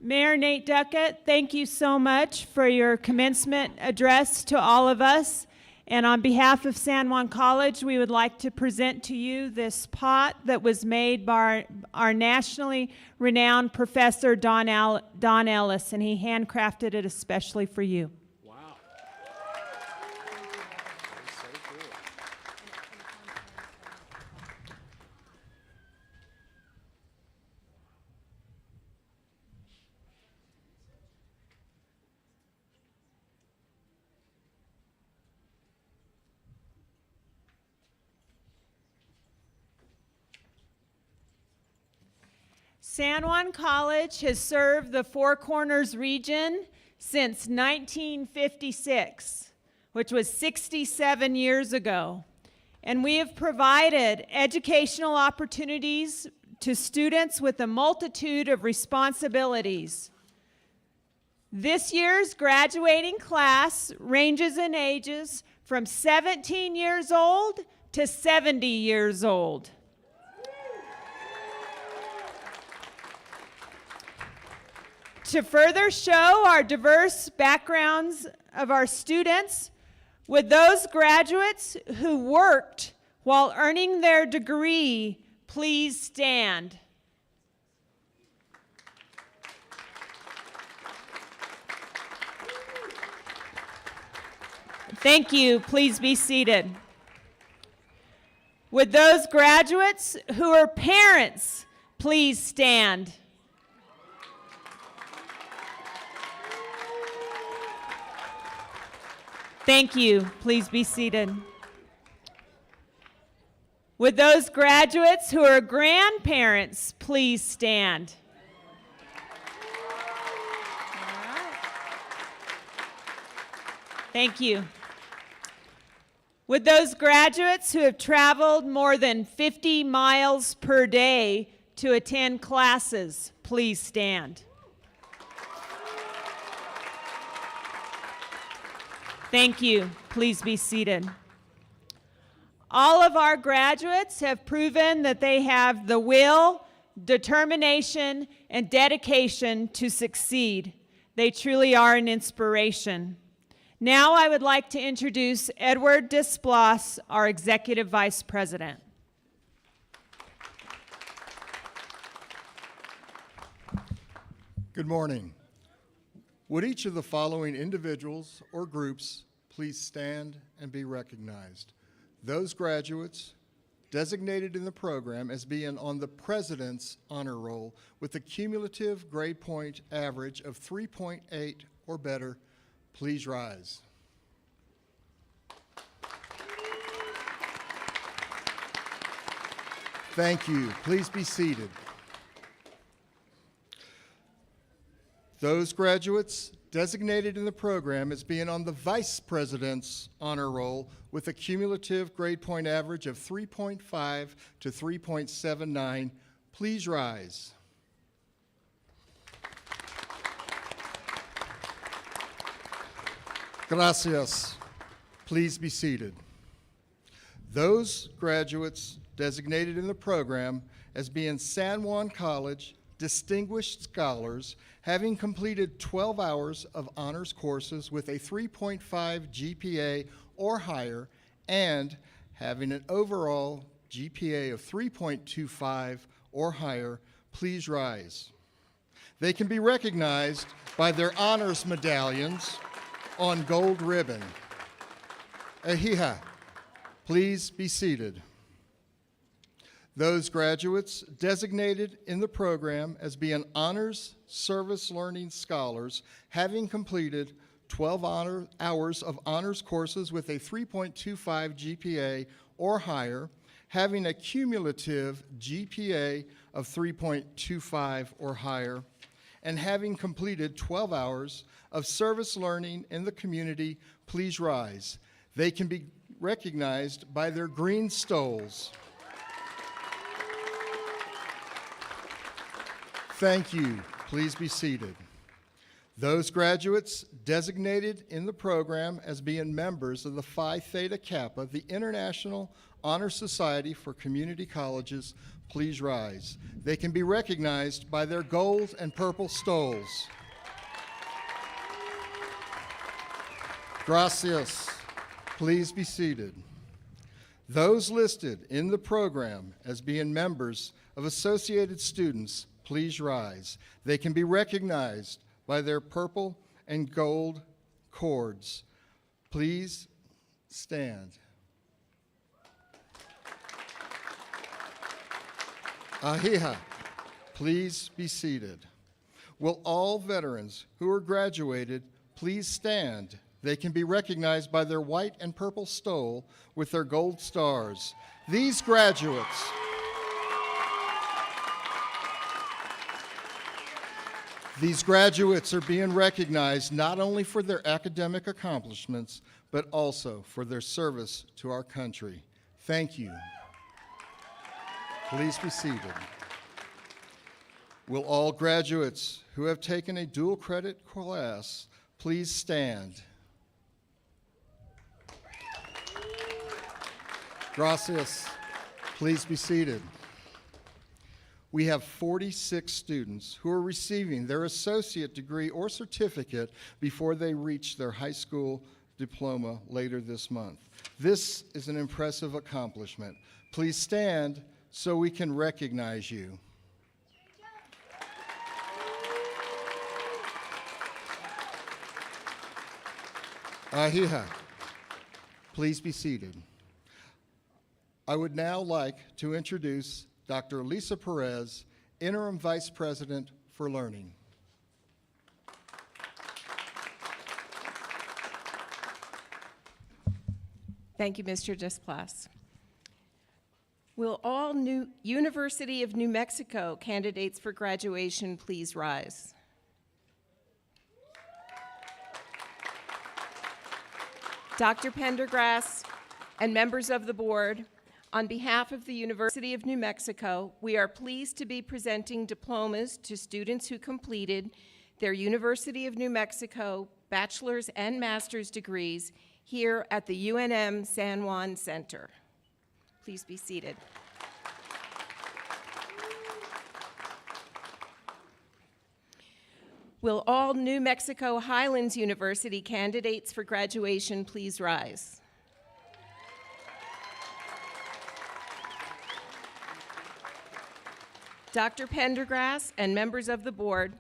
Mayor Nate Duckett, thank you so much for your commencement address to all of us. And on behalf of San Juan College, we would like to present to you this pot that was made by our nationally renowned professor, Don Ellis, and he handcrafted it especially for you. Wow. San Juan College has served the Four Corners region since 1956, which was 67 years ago. And we have provided educational opportunities to students with a multitude of responsibilities. This year's graduating class ranges in ages from 17 years old to 70 years old. To further show our diverse backgrounds of our students, would those graduates who worked while earning their degree please stand? Thank you. Please be seated. Would those graduates who are parents please stand? Thank you. Please be seated. Would those graduates who are grandparents please stand? All right. Thank you. Would those graduates who have traveled more than 50 miles per day to attend classes please stand? Thank you. Please be seated. All of our graduates have proven that they have the will, determination, and dedication to succeed. They truly are an inspiration. Now I would like to introduce Edward Desplas, our Executive Vice President. Good morning. Would each of the following individuals or groups please stand and be recognized? Those graduates designated in the program as being on the President's Honor Roll with a cumulative grade point average of 3.8 or better, please rise. Thank you. Please be seated. Those graduates designated in the program as being on the Vice President's Honor Roll with a cumulative grade point average of 3.5 to 3.79, please rise. Gracias. Please be seated. Those graduates designated in the program as being San Juan College Distinguished Scholars, having completed 12 hours of honors courses with a 3.5 GPA or higher, and having an overall GPA of 3.25 or higher, please rise. They can be recognized by their honors medallions on gold ribbon. Ahiha, please be seated. Those graduates designated in the program as being Honors Service Learning Scholars, having completed 12 hours of honors courses with a 3.25 GPA or higher, having a cumulative GPA of 3.25 or higher, and having completed 12 hours of service learning in the community, please rise. They can be recognized by their green stoles. Thank you. Please be seated. Those graduates designated in the program as being members of the Phi Theta Kappa, the International Honor Society for Community Colleges, please rise. They can be recognized by their gold and purple stoles. Gracias. Please be seated. Those listed in the program as being members of associated students, please rise. They can be recognized by their purple and gold cords. Please stand. Ahiha, please be seated. Will all veterans who are graduated please stand? They can be recognized by their white and purple stole with their gold stars. These graduates are being recognized not only for their academic accomplishments, but also for their service to our country. Thank you. Please be seated. Will all graduates who have taken a dual credit class please stand? Gracias. Please be seated. We have 46 students who are receiving their associate degree or certificate before they reach their high school diploma later this month. This is an impressive accomplishment. Please stand so we can recognize you. Ahiha, please be seated. I would now like to introduce Dr. Lisa Perez, Interim Vice President for Learning. Thank you, Mr. Desplas. Will all new University of New Mexico candidates for graduation please rise? Dr. Pendergrass and members of the board, on behalf of the University of New Mexico, we are pleased to be presenting diplomas to students who completed their University of New Mexico bachelor's and master's degrees here at the UNM San Juan Center. Please be seated. Will all New Mexico Highlands University candidates for graduation please rise? Dr. Pendergrass and members of the board,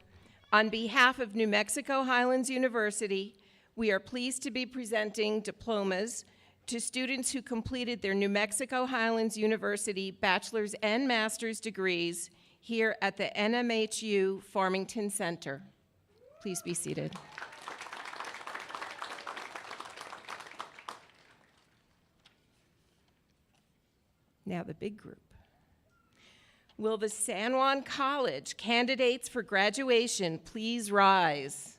on behalf of New Mexico Highlands University, we are pleased to be presenting diplomas to students who completed their New Mexico Highlands University bachelor's and master's degrees here at the NMHU Farmington Center. Please be seated. Now the big group. Will the San Juan College candidates for graduation please rise?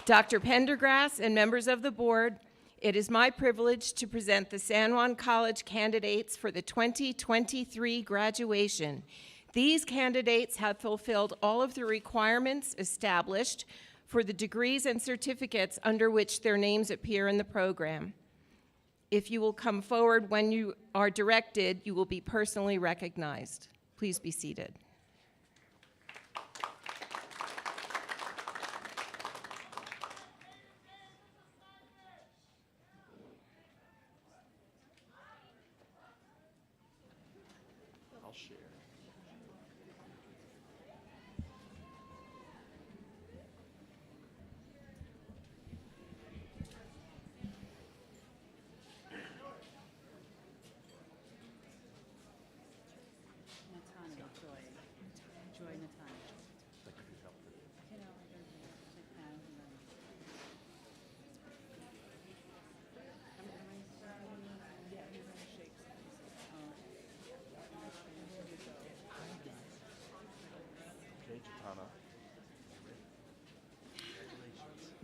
Dr. Pendergrass and members of the board, it is my privilege to present the San Juan College candidates for the 2023 graduation. These candidates have fulfilled all of the requirements established for the degrees and certificates under which their names appear in the program. If you will come forward when you are directed, you will be personally recognized. Please be seated.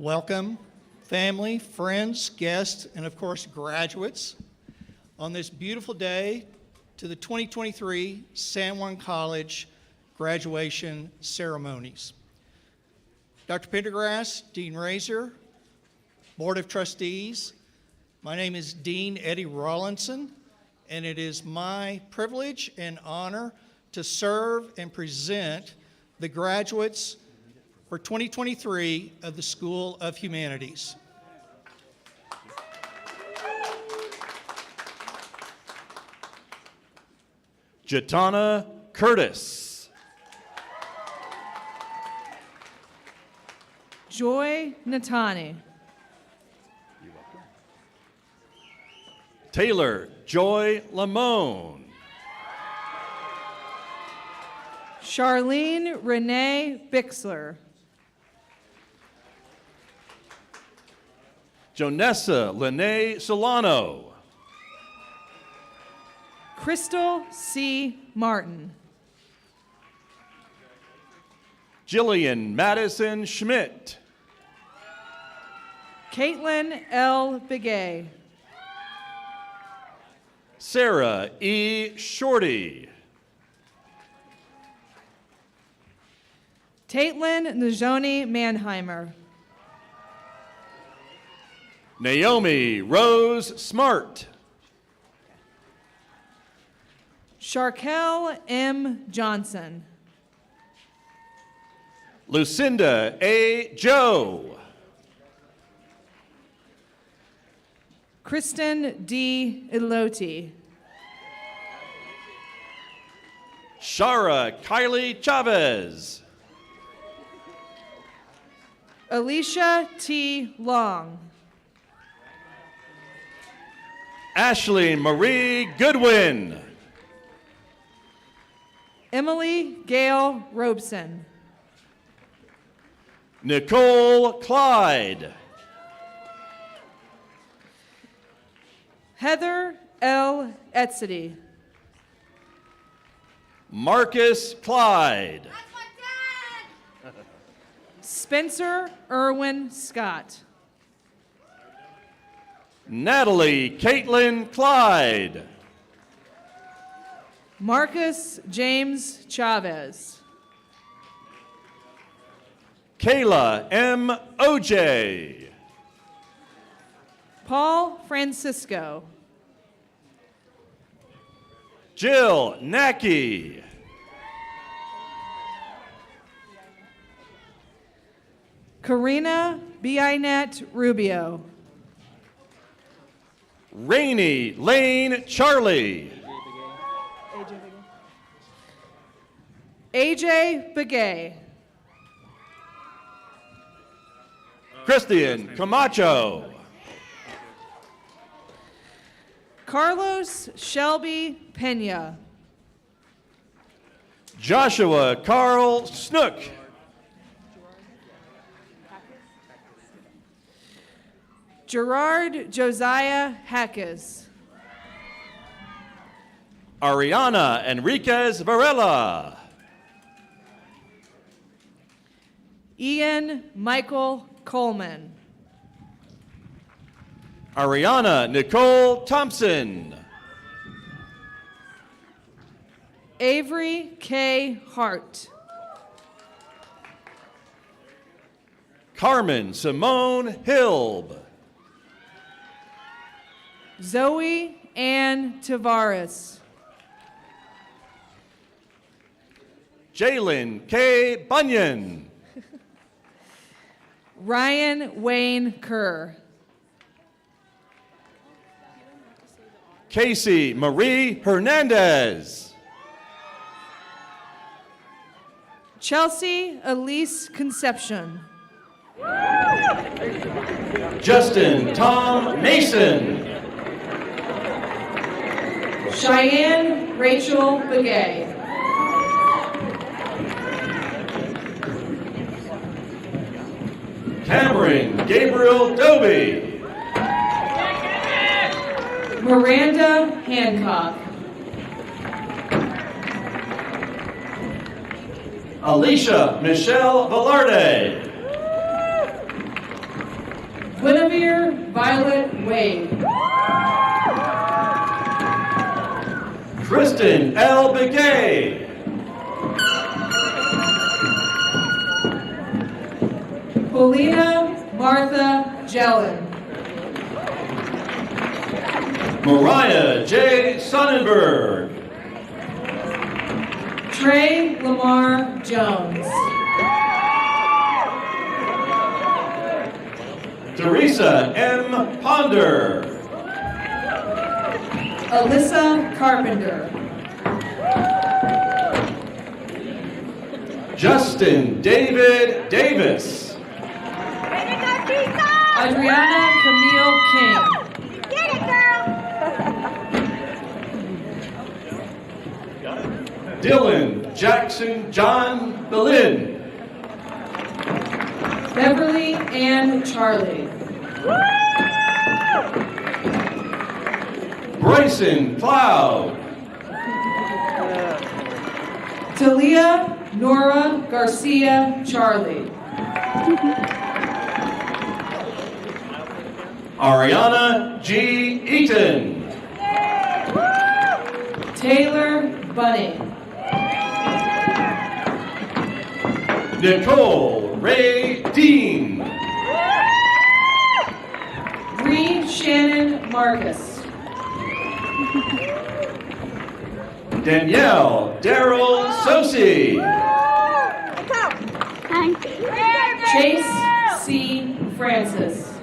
Welcome, family, friends, guests, and of course, graduates, on this beautiful day to the 2023 San Juan College graduation ceremonies. Dr. Pendergrass, Dean Razor, Board of Trustees, my name is Dean Eddie Rawlinson, and it is my privilege and honor to serve and present the graduates for 2023 of the School of Humanities. Jatana Curtis. Joy Natani. Taylor Joy Lamone. Charlene Renee Bixler. Jonessa Lene Solano. Crystal C. Martin. Jillian Madison Schmidt. Caitlin L. Begay. Sarah E. Shorty. Taitlin Najoni Mannheimer. Naomi Rose Smart. Sharkel M. Johnson. Lucinda A. Joe. Kristen D. Iloti. Shara Kylie Chavez. Alicia T. Long. Ashley Marie Goodwin. Emily Gail Robeson. Nicole Clyde. Heather L. Etsity. Marcus Clyde. Spencer Irwin Scott. Natalie Caitlin Clyde. Marcus James Chavez. Kayla M. OJ. Paul Francisco. Jill Nackey. Karina Binet Rubio. Rainey Lane Charlie. AJ Begay. Christian Camacho. Carlos Shelby Pena. Joshua Carl Snook. Gerard Josiah Hackes. Ariana Enriquez Varela. Ian Michael Coleman. Ariana Nicole Thompson. Avery K. Hart. Carmen Simone Hilb. Zoe Ann Tavares. Jalen K. Bunyan. Ryan Wayne Kerr. Casey Marie Hernandez. Chelsea Elise Conception. Justin Tom Mason. Cheyenne Rachel Begay. Cameron Gabriel Doby. Miranda Hancock. Alicia Michelle Velarde. Guinevere Violet Wade. Kristen L. Begay. Paulina Martha Jellin. Mariah J. Sonnenberg. Trey Lamar Jones. Teresa M. Ponder. Alyssa Carpenter. Justin David Davis. Adriana Camille King. Dylan Jackson John Belin. Beverly Ann Charlie. Bryson Cloud. Talia Nora Garcia Charlie. Ariana G. Eaton. Taylor Bunny. Nicole Ray Dean. Bree Shannon Marcus. Danielle Daryl Sosi. Chase C. Francis.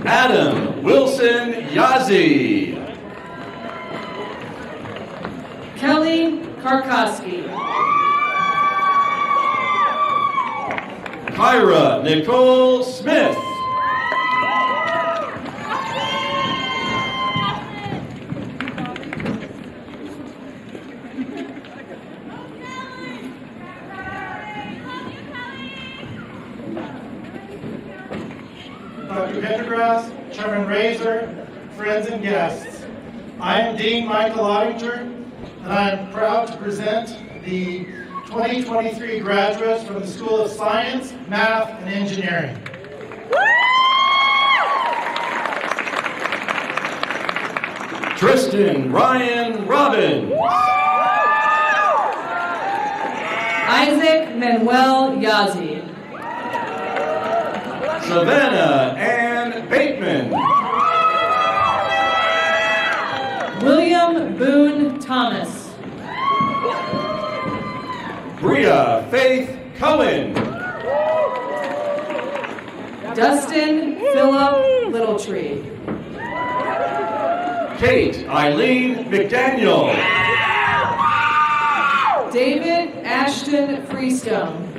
Adam Wilson Yazzie. Kelly Karkoski. Kyra Nicole Smith. Dr. Pendergrass, Chairman Razor, friends and guests. I am Dean Michael Ottinger, and I am proud to present the 2023 graduates from the School of Science, Math, and Engineering. Tristan Ryan Robbins. Isaac Manuel Yazzie. Savannah Ann Bateman. William Boone Thomas. Bria Faith Cohen. Dustin Phillip Littletree. Kate Eileen McDaniel. David Ashton Freestone.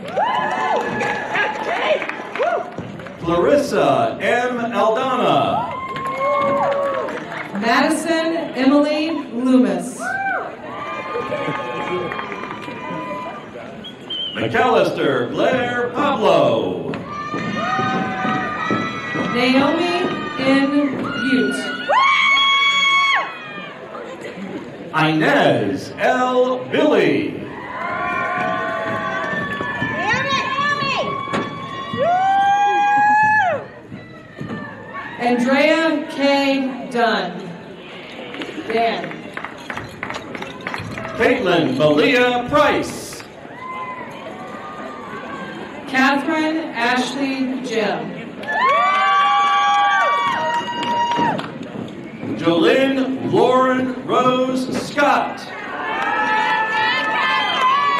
Clarissa M. Aldana. Madison Emily Loomis. McAllister Blair Pablo. Naomi N. Butte. Inez L. Billy. Andrea K. Dunn. Dan. Caitlin Malia Price. Catherine Ashley Jim. Jolynn Lauren Rose Scott.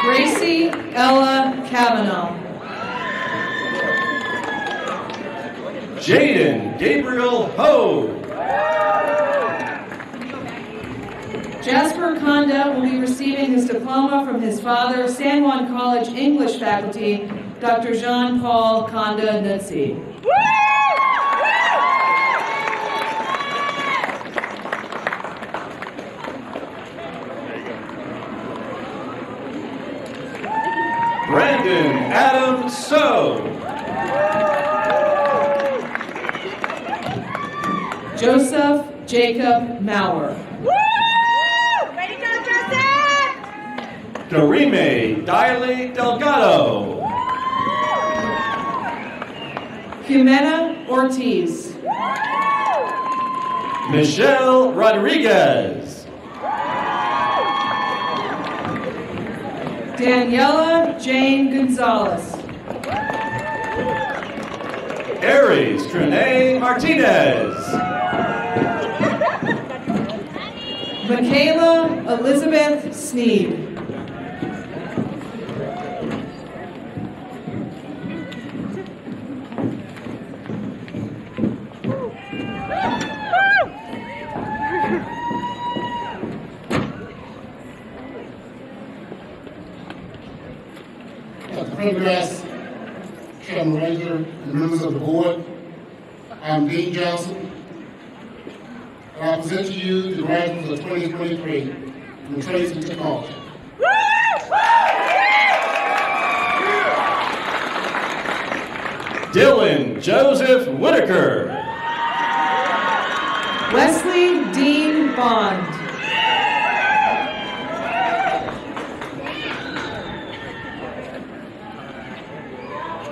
Gracie Ella Kavanaugh. Jaden Gabriel Ho. Jasper Conda will be receiving his diploma from his father, San Juan College English faculty, Dr. Jean-Paul Conda Nutsi. Brandon Adam So. Joseph Jacob Maurer. Ready, go, Joseph! Karime Diley Delgado. Jimena Ortiz. Michelle Rodriguez. Daniela Jane Gonzalez. Aries Trinae Martinez. Michaela Elizabeth Sneed. Dr. Pendergrass, Chairman Ranger, and members of the board, I'm Dean Johnson, and I present to you the graduates of 2023 from Trades and Technology. Dylan Joseph Whitaker. Wesley Dean Bond.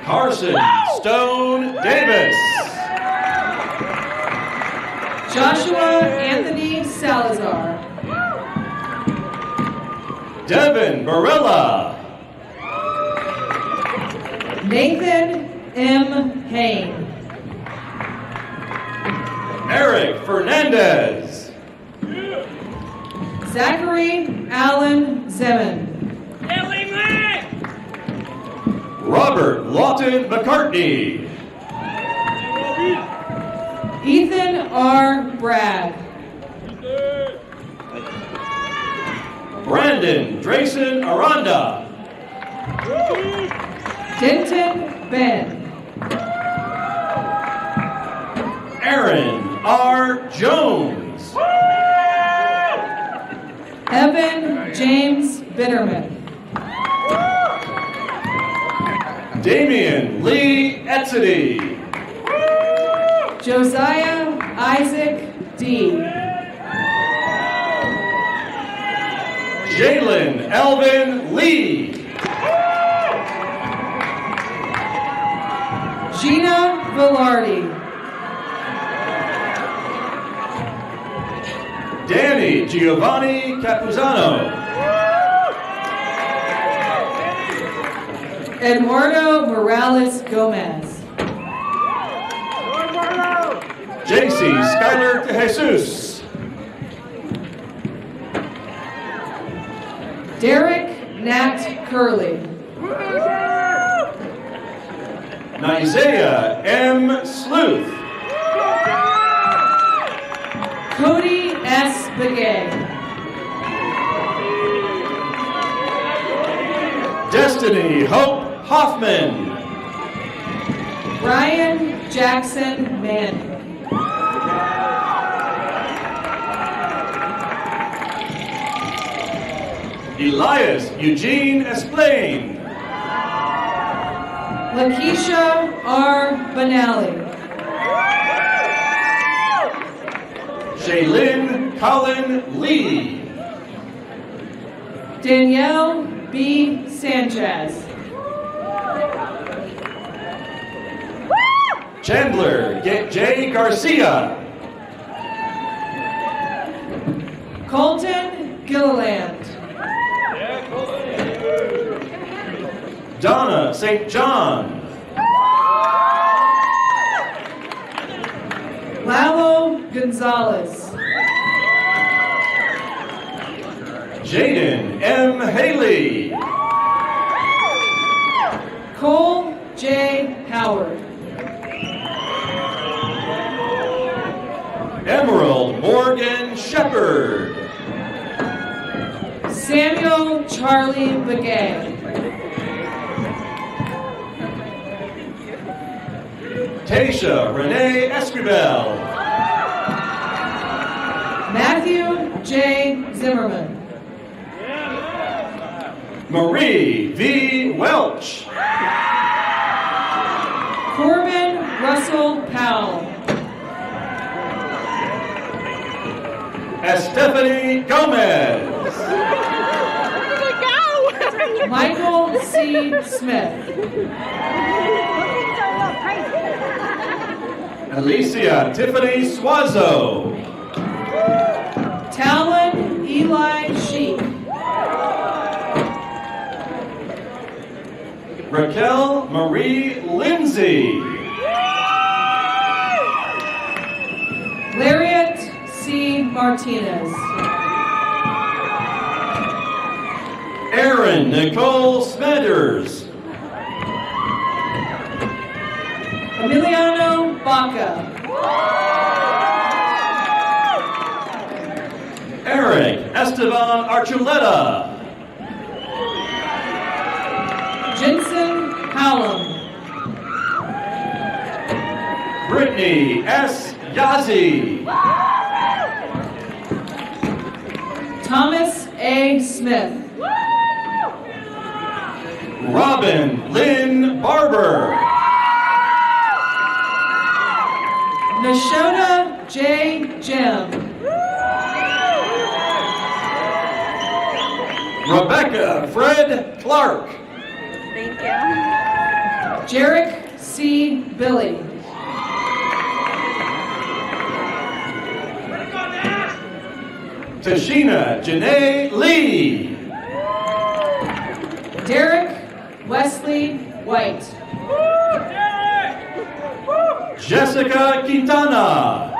Carson Stone Davis. Joshua Anthony Salazar. Devin Barella. Nathan M. Hain. Eric Fernandez. Zachary Allen Zeman. Robert Lawton McCartney. Ethan R. Bragg. Brandon Drayson Aranda. Denton Ben. Aaron R. Jones. Evan James Bitterman. Damian Lee Etzedy. Josiah Isaac D. Jalen Elvin Lee. Gina Velarde. Danny Giovanni Capuzano. Eduardo Morales Gomez. JC Skyler De Jesus. Derek Nat Curley. Isaiah M. Sleuth. Cody S. Begay. Destiny Hope Hoffman. Ryan Jackson Manning. Elias Eugene Esplain. Lakeisha R. Benally. Shaylin Colin Lee. Danielle B. Sanchez. Chandler J. Garcia. Colton Gilliland. Donna St. John. Lalo Gonzalez. Jaden M. Haley. Cole J. Howard. Emerald Morgan Shepard. Samuel Charlie Begay. Tasha Renee Escribel. Matthew J. Zimmerman. Marie V. Welch. Corbin Russell Powell. Estefany Gomez. Michael C. Smith. Alicia Tiffany Suazo. Talon Eli Sheik. Raquel Marie Lindsay. Lariat C. Martinez. Erin Nicole Smithers. Emiliano Baca. Eric Esteban Archuleta. Jensen Hallam. Brittany S. Yazzie. Thomas A. Smith. Robin Lynn Barber. Nashona J. Jim. Rebecca Fred Clark. Thank you. Jarek C. Billy. Tashina Janae Lee. Derek Wesley White. Jessica Quintana.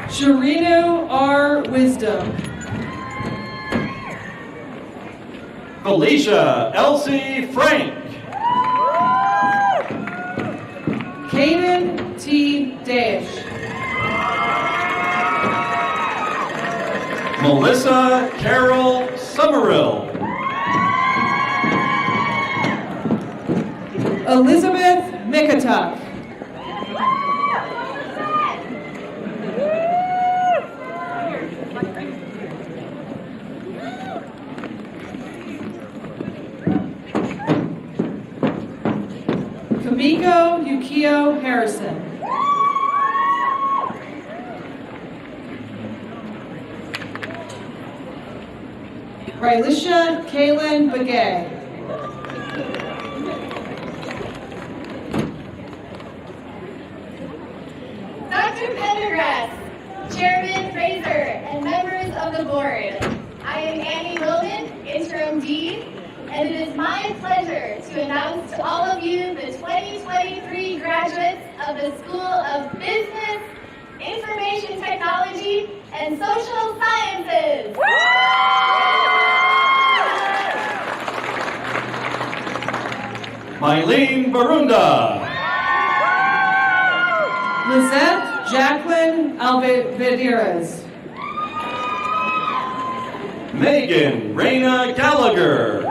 Sharino R. Wisdom. Felicia Elsie Frank. Kaden T. Dash. Melissa Carol Summerill. Elizabeth Mikatuk. Kamiko Yukio Harrison. Rylisha Kaylin Begay. Dr. Pendergrass, Chairman Fraser, and members of the board, I am Annie Wilden, Interim Dean, and it is my pleasure to announce to all of you the 2023 graduates of the School of Business, Information Technology, and Social Sciences. Mylene Barunda. Lizette Jacqueline Alvarez. Megan Raina Gallagher.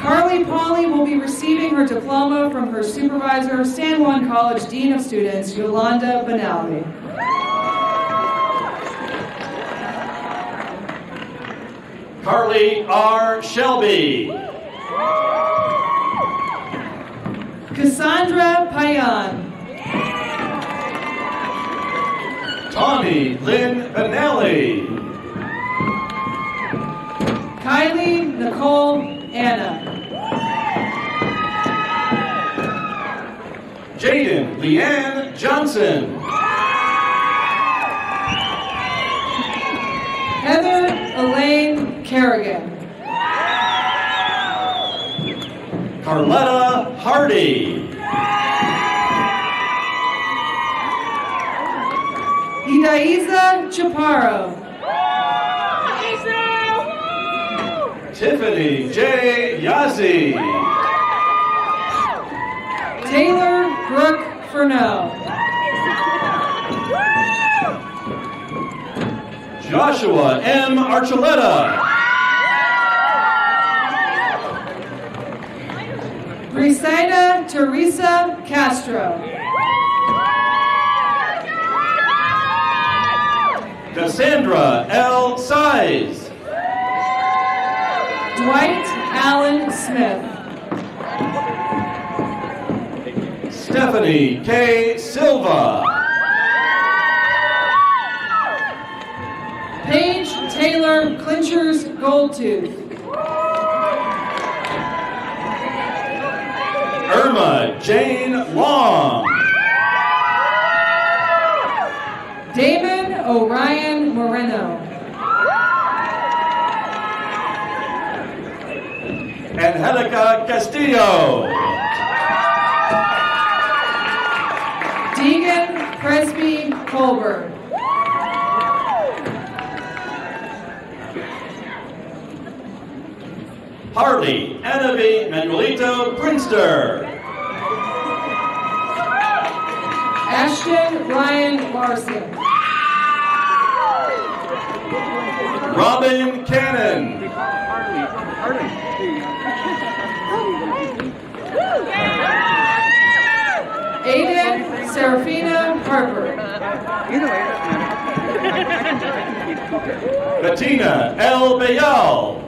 Carly Pauley will be receiving her diploma from her supervisor, San Juan College Dean of Students, Yolanda Benali. Carly R. Shelby. Cassandra Payan. Tawny Lynn Benelli. Kylie Nicole Anna. Jaden Leanne Johnson. Heather Elaine Kerrigan. Carletta Hardy. Idaiza Chaparro. Tiffany J. Yazzie. Taylor Brooke Furneaux. Joshua M. Archuleta. Brisaida Teresa Castro. Cassandra L. Size. Dwight Allen Smith. Stephanie K. Silva. Paige Taylor Clinchers Goldtooth. Irma Jane Long. Damon Orion Moreno. Angelica Castillo. Deegan Presby Colbert. Harley Anavi Manuelito Prinster. Ashton Ryan Larson. Robin Cannon. Aiden Serafina Harper. Bettina L. Bayal.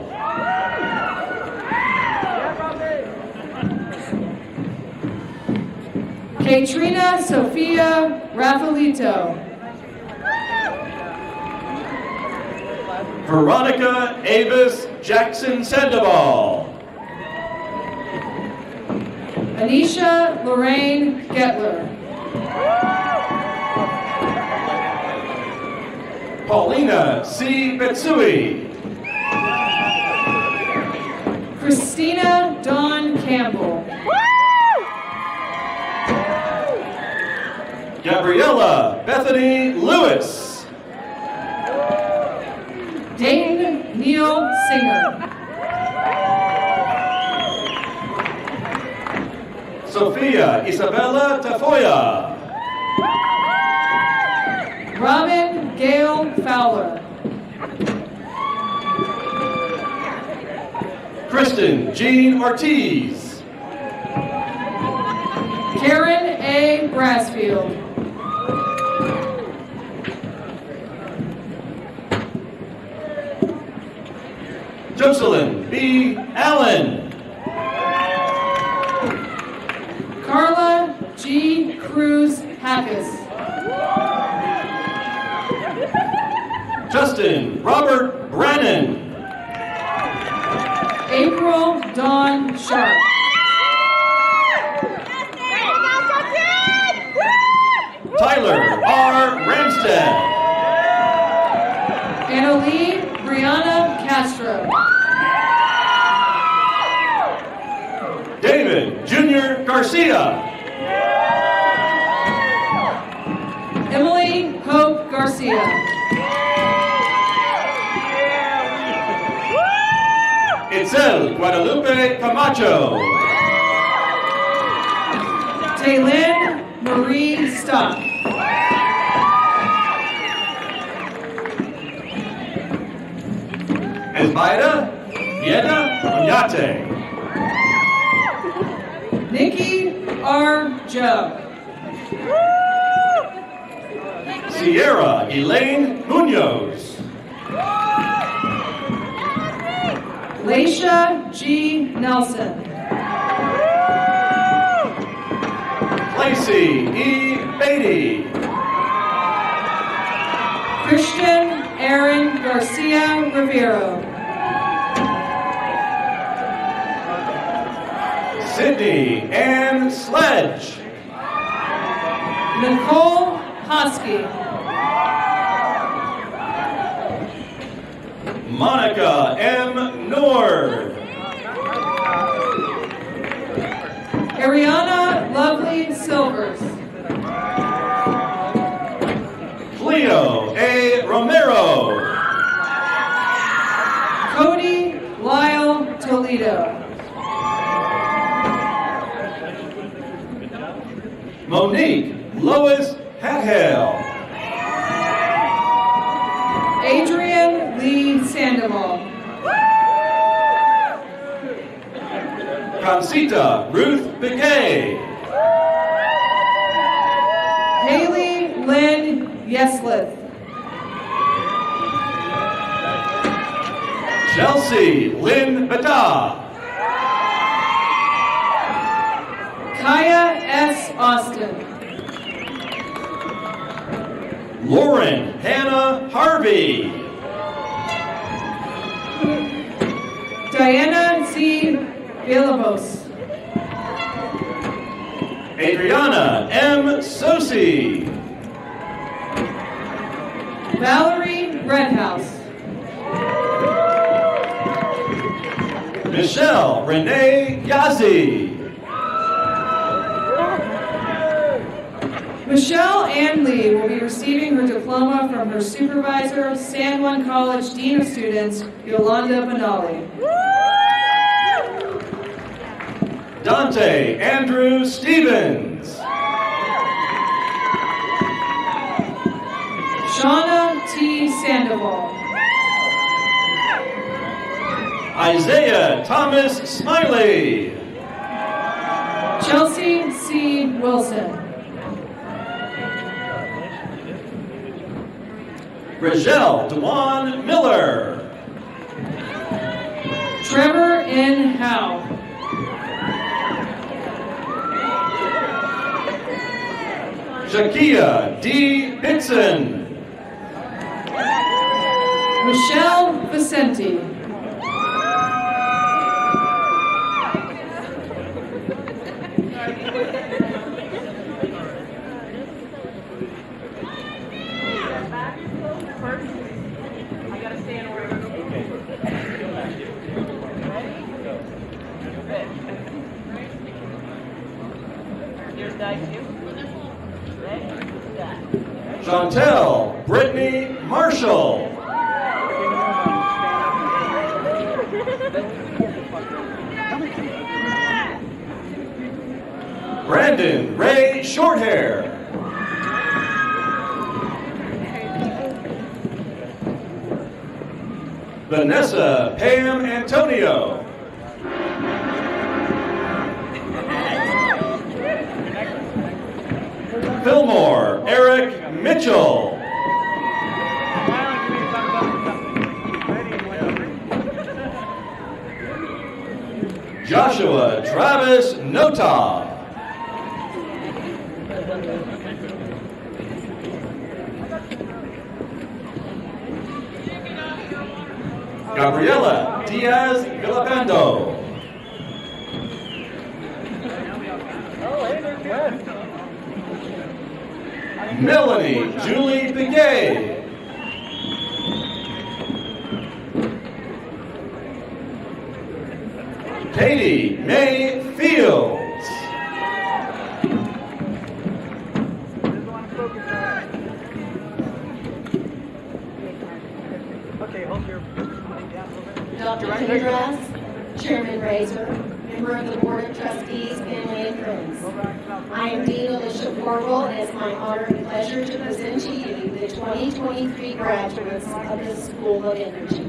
Katrina Sofia Rafaelito. Veronica Avis Jackson Sandoval. Anisha Lorraine Getler. Paulina C. Betsui. Christina Dawn Campbell. Gabriella Bethany Lewis. Dayton Neil Singer. Sophia Isabella Tafoya. Robin Gail Fowler. Kristen Jean Ortiz. Karen A. Brassfield. Jocelyn B. Allen. Carla G. Cruz Hackus. Justin Robert Brannon. April Dawn Sharp. Tyler R. Ramstead. Annalie Brianna Castro. David Jr. Garcia. Emily Hope Garcia. Itzel Guadalupe Camacho. Taylin Marie Stock. Esmaida Viena Oñate. Nikki R. Joe. Sierra Elaine Munoz. Laisha G. Nelson. Lacey E. Beatty. Christian Aaron Garcia Rivero. Sydney Ann Sledge. Nicole Hosky. Monica M. Nord. Ariana Lovely Silvers. Cleo A. Romero. Cody Lyle Toledo. Monique Lois Hathale. Adrian Lee Sandoval. Concita Ruth Begay. Haley Lynn Yeslith. Chelsea Lynn Bada. Kaya S. Austin. Lauren Hannah Harvey. Diana Z. Villalobos. Adriana M. Sosi. Valerie Redhouse. Michelle Renee Yazzie. Michelle Ann Lee will be receiving her diploma from her supervisor, San Juan College Dean of Students, Yolanda Benali. Dante Andrew Stevens. Shauna T. Sandoval. Isaiah Thomas Smiley. Chelsea C. Wilson. Rachel Dewan Miller. Trevor N. Howe. Shakia D. Pitson. Michelle Vicente. Chantel Brittany Marshall. Brandon Ray Shorthair. Vanessa Pam Antonio. Fillmore Eric Mitchell. Joshua Travis Nota. Gabriela Diaz Villapando. Melanie Julie Begay. Katie May Fields. Dr. Pendergrass, Chairman Razor, member of the Board of Trustees, family, and friends. I am Dean Alicia Corville, and it's my honor and pleasure to present to you the 2023 graduates of the School of Energy.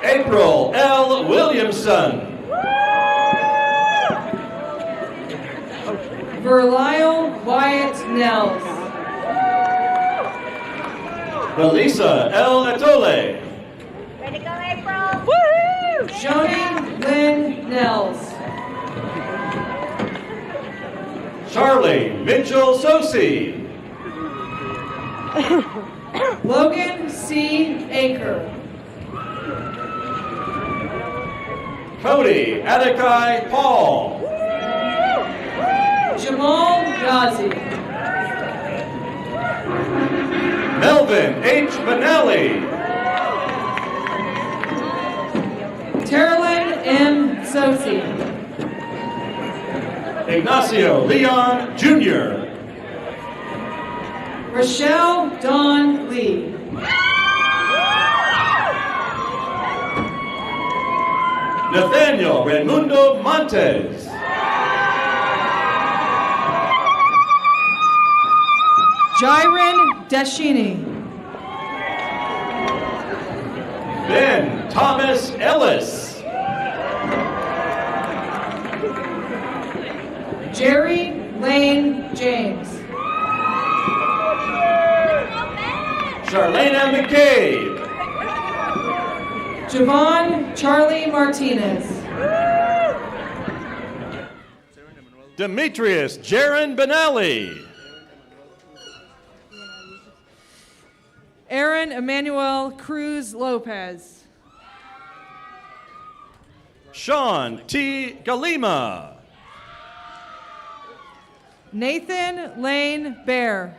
April L. Williamson. Verlyle Wyatt Nels. Belisa L. Atole. Ready to go, April? Woohoo! Joni Lynn Nels. Charlie Mitchell Sosi. Logan C. Aker. Cody Adekai Paul. Jamal Ghazi. Melvin H. Benelli. Terlin M. Sosi. Ignacio Leon Jr. Rochelle Dawn Lee. Nathaniel Raimundo Montes. Jairin Deshini. Ben Thomas Ellis. Jerry Lane James. Charlena McCabe. Javon Charlie Martinez. Demetrius Jaron Benelli. Aaron Emmanuel Cruz Lopez. Sean T. Galima. Nathan Lane Bear.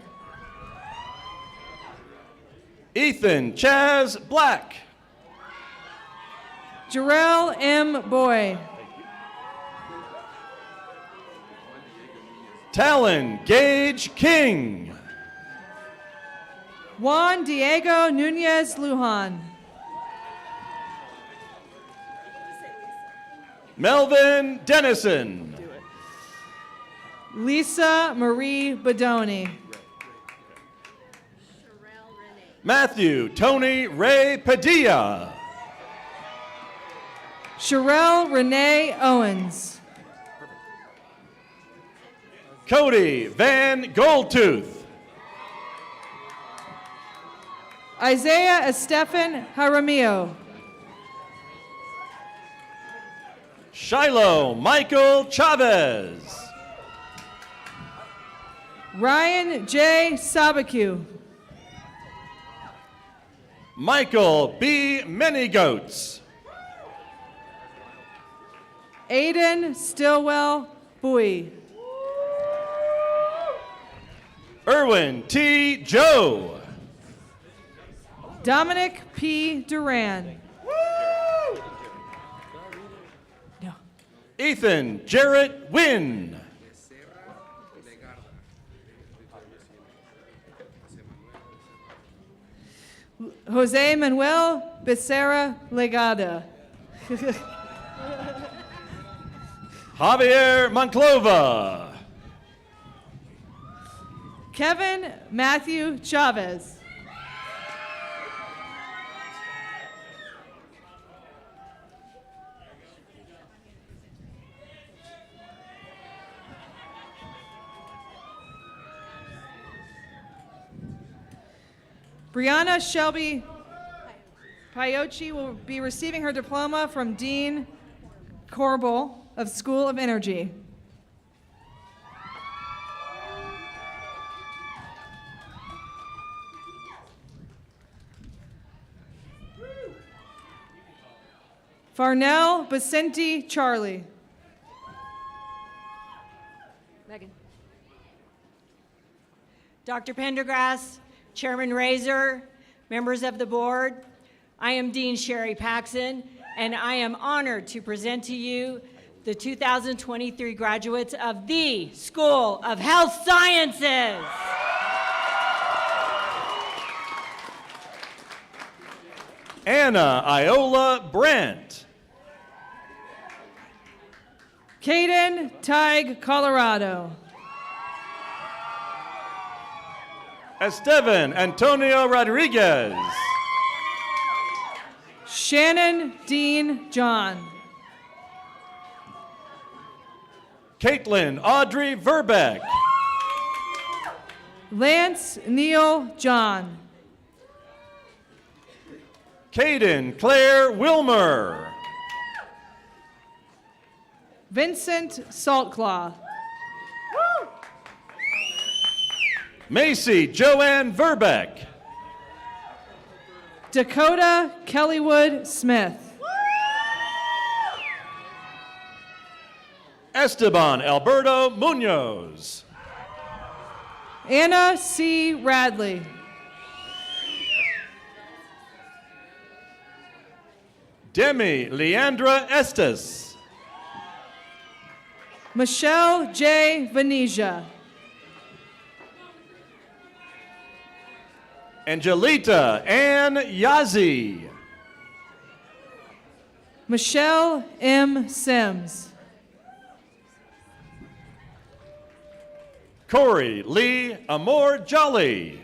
Ethan Chaz Black. Jarrell M. Boy. Talon Gage King. Juan Diego Nunez Lujan. Melvin Dennison. Lisa Marie Bedoni. Matthew Tony Ray Padilla. Sherelle Renee Owens. Cody Van Goldtooth. Isaiah Estefan Jaramillo. Shiloh Michael Chavez. Ryan J. Sabaku. Michael B. Manygoats. Aiden Stillwell Bowie. Erwin T. Joe. Dominic P. Duran. No. Ethan Jarrett Wynn. Jose Manuel Becerra Legada. Javier Monclova. Kevin Matthew Chavez. Brianna Shelby Paiochi will be receiving her diploma from Dean Corbel of School of Energy. Farnell Vicente Charlie. Megan. Dr. Pendergrass, Chairman Razor, members of the board, I am Dean Sherry Paxson, and I am honored to present to you the 2023 graduates of the School of Health Sciences. Anna Iola Brandt. Caden Tig, Colorado. Esteban Antonio Rodriguez. Shannon Dean John. Caitlin Audrey Verbeck. Lance Neal John. Caden Claire Wilmer. Vincent Saltclaw. Macy Joanne Verbeck. Dakota Kellywood Smith. Esteban Alberto Munoz. Anna C. Radley. Demi Leandra Estes. Michelle J. Venesia. Angelita Ann Yazi. Michelle M. Sims. Corey Lee Amor Jolly.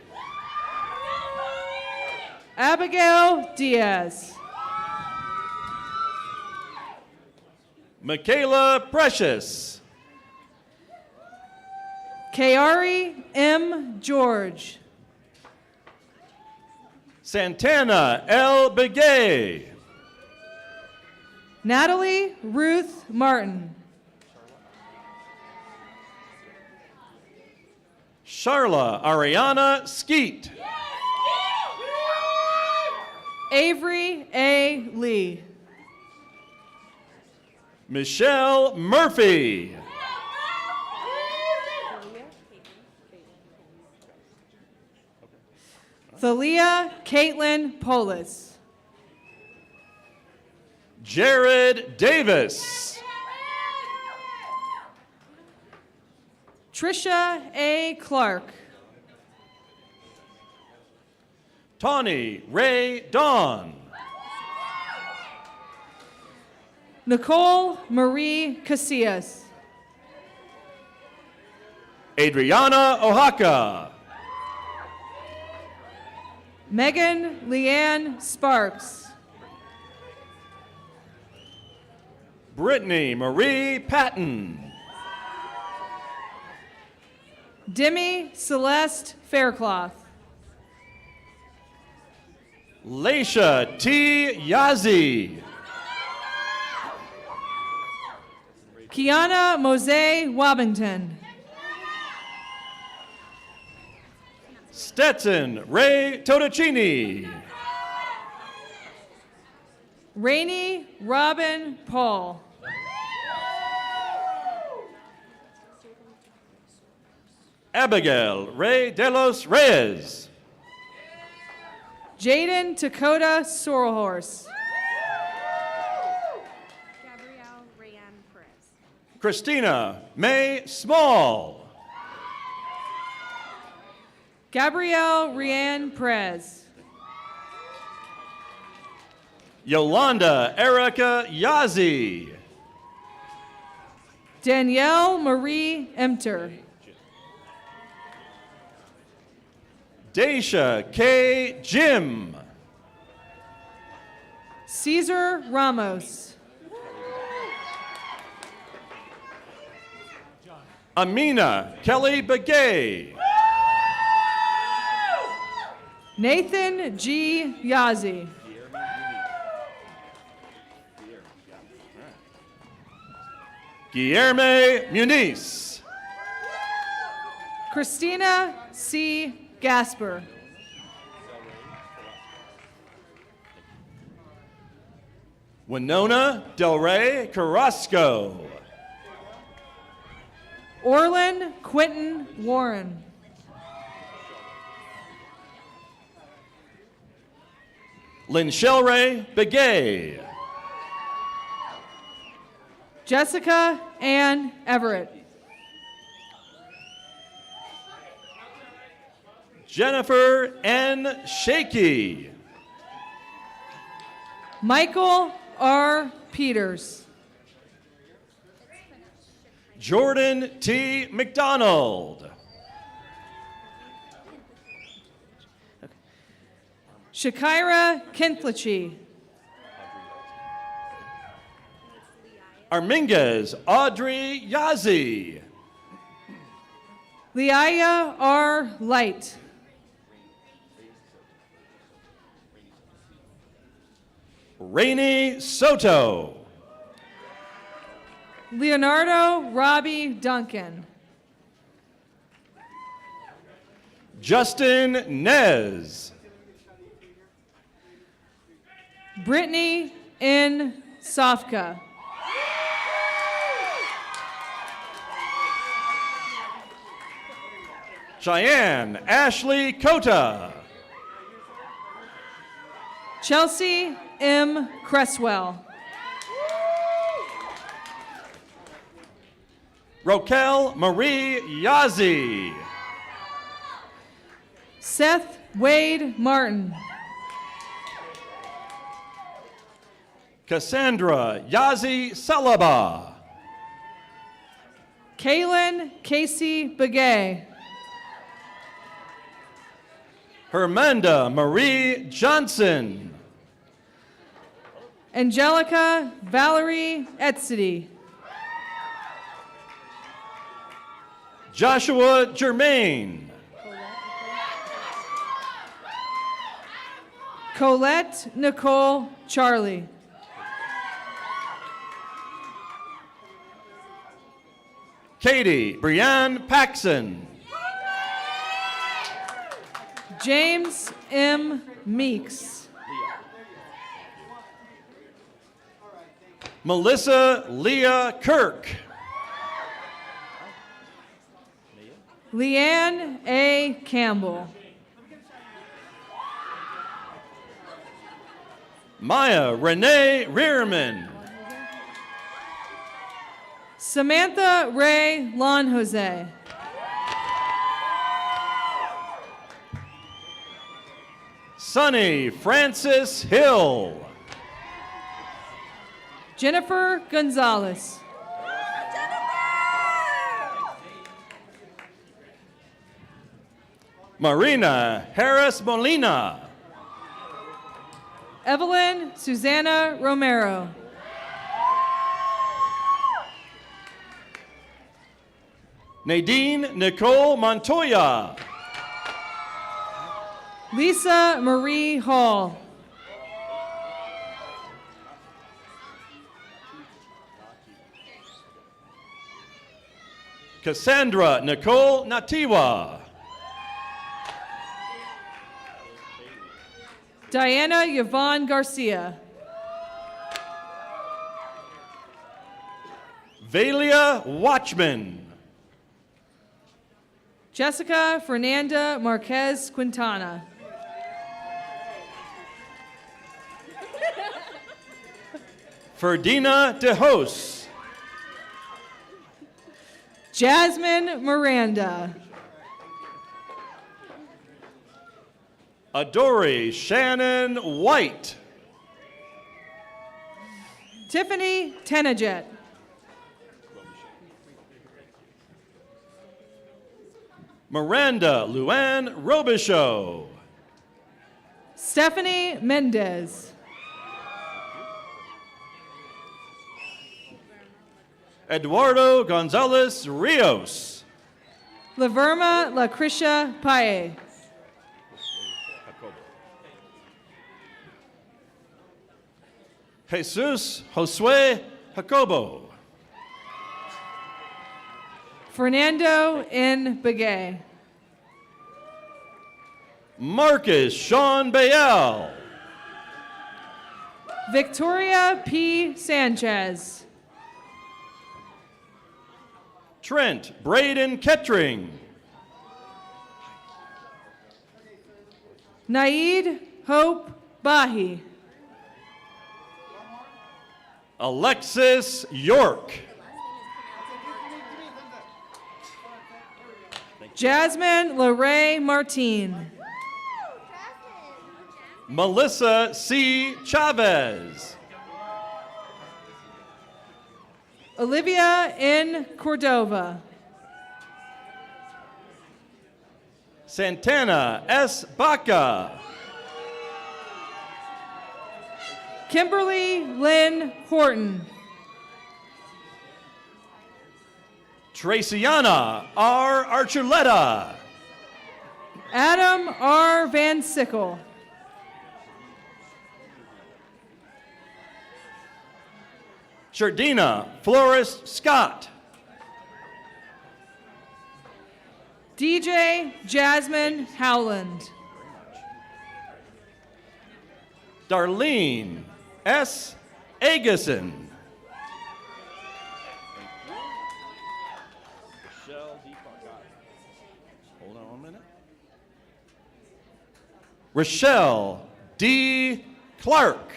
Abigail Diaz. Michaela Precious. Kayari M. George. Santana L. Begay. Natalie Ruth Martin. Charla Ariana Skeet. Avery A. Lee. Michelle Murphy. Thalia Caitlin Polis. Jared Davis. Trisha A. Clark. Tawny Ray Dawn. Nicole Marie Casillas. Adriana Oaxaca. Megan Leanne Sparks. Brittany Marie Patton. Demi Celeste Faircloth. Laisha T. Yazi. Kiana Mose Wabbington. Stetson Ray Totocini. Rainey Robin Paul. Abigail Ray De Los Reyes. Jaden Dakota Sorrelhorse. Gabrielle Rayanne Perez. Christina May Small. Gabrielle Rianne Perez. Yolanda Erica Yazi. Danielle Marie Emter. Daisha K. Jim. Caesar Ramos. Amina Kelly Begay. Nathan G. Yazi. Guillerme Muniz. Christina C. Gasper. Winona Del Rey Carrasco. Orlin Quentin Warren. Linshelray Begay. Jessica Ann Everett. Jennifer N. Shaky. Michael R. Peters. Jordan T. McDonald. Shakira Kentlichi. Arminguez Audrey Yazi. Leia R. Light. Rainey Soto. Leonardo Robbie Duncan. Justin Nez. Brittany N. Sofka. Cheyenne Ashley Cota. Chelsea M. Cresswell. Roquel Marie Yazi. Seth Wade Martin. Cassandra Yazi Salaba. Kaylin Casey Begay. Hermanda Marie Johnson. Angelica Valerie Etsity. Joshua Germain. Colette Nicole Charlie. Katie Brianne Paxson. James M. Meeks. Melissa Leah Kirk. Leanne A. Campbell. Maya Renee Rearman. Samantha Ray Lon Jose. Sunny Francis Hill. Jennifer Gonzalez. Marina Harris Molina. Evelyn Susanna Romero. Nadine Nicole Montoya. Lisa Marie Hall. Cassandra Nicole Natiwa. Diana Yvonne Garcia. Valia Watchman. Jessica Fernanda Marquez Quintana. Ferdina DeHos. Jasmine Miranda. Adori Shannon White. Tiffany Tenajet. Miranda Luann Robichaud. Stephanie Mendez. Eduardo Gonzalez Rios. Laverma Lacrisha Paye. Jesus Josue Jacobo. Fernando N. Begay. Marcus Sean Bayel. Victoria P. Sanchez. Trent Braden Kettering. Naid Hope Bahi. Alexis York. Jasmine LaRae Martine. Melissa C. Chavez. Olivia N. Cordova. Santana S. Baca. Kimberly Lynn Horton. Traciana R. Archuleta. Adam R. Van Sickle. Shardina Flores Scott. DJ Jasmine Howland. Darlene S. Agason. Hold on 1 minute. Rochelle D. Clark.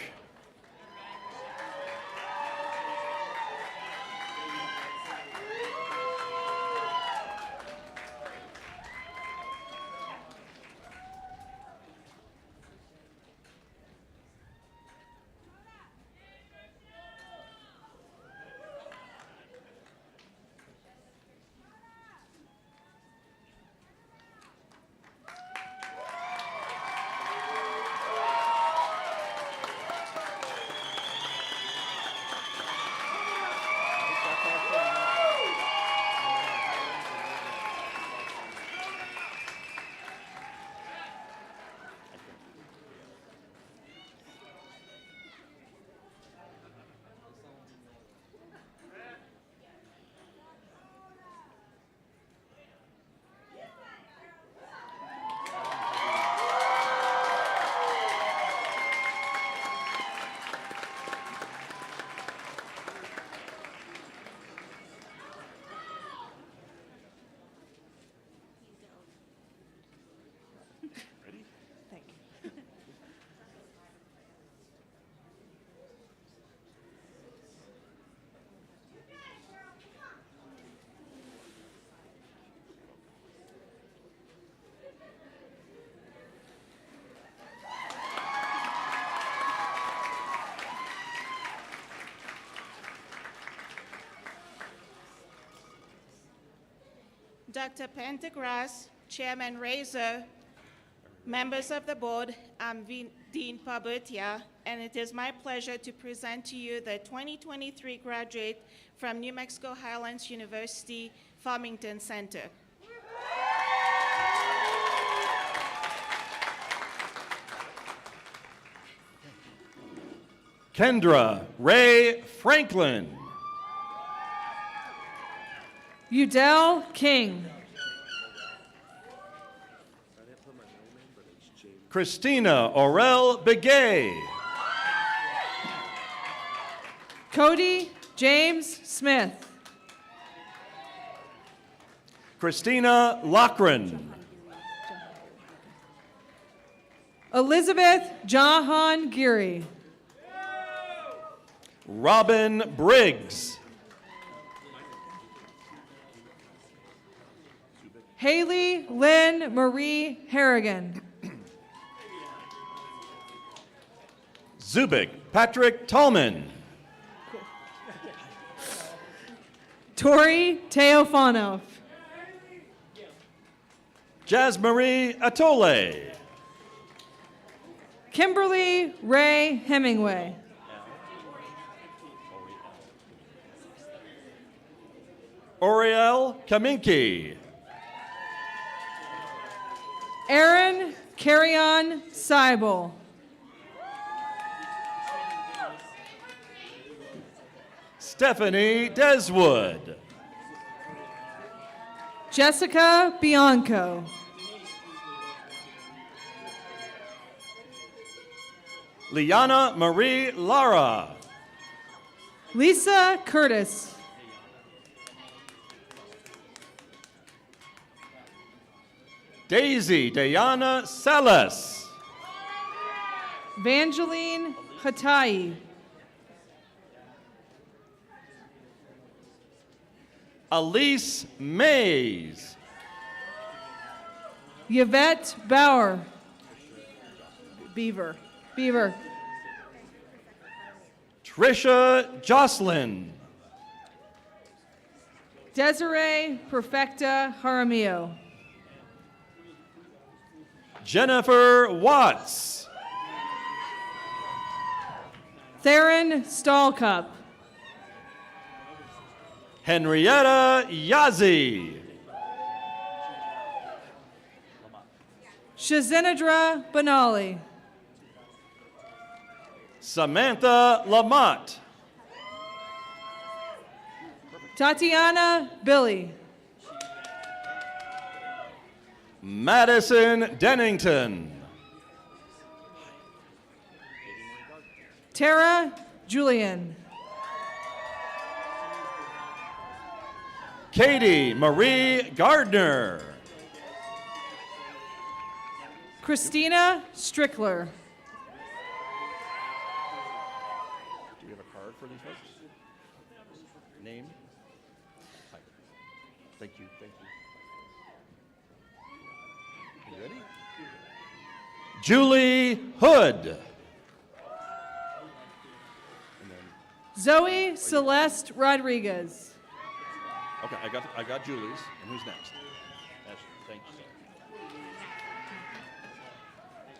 Dr. Pendergrass, Chairman Razor, members of the board, I'm Dean Pabertia, and it is my pleasure to present to you the 2023 graduate from New Mexico Highlands University Farmington Center. Kendra Ray Franklin. Udell King. Christina Aurel Begay. Cody James Smith. Christina Lochran. Elizabeth Jahan Geary. Robin Briggs. Haley Lynn Marie Harrigan. Zubik Patrick Tallman. Tori Teofanov. Jasmarie Atole. Kimberly Ray Hemingway. Oriel Kaminki. Aaron Carrion Seibel. Stephanie Deswood. Jessica Bianco. Liana Marie Lara. Lisa Curtis. Daisy Diana Salas. Evangeline Hatai. Elise Mays. Yvette Bauer. Beaver. Trisha Jocelyn. Desiree Perfecta Jaramillo. Jennifer Watts. Theron Stallcup. Henrietta Yazzie. Shazenadra Benali. Samantha Lamont. Tatiana Billy. Madison Dennington. Tara Julian. Katie Marie Gardner. Christina Strickler. Do we have a card for these folks? Name? Hi. Thank you. You ready? Julie Hood. Zoe Celeste Rodriguez. Okay, I got Julie's. And who's next? Ashley, thank you.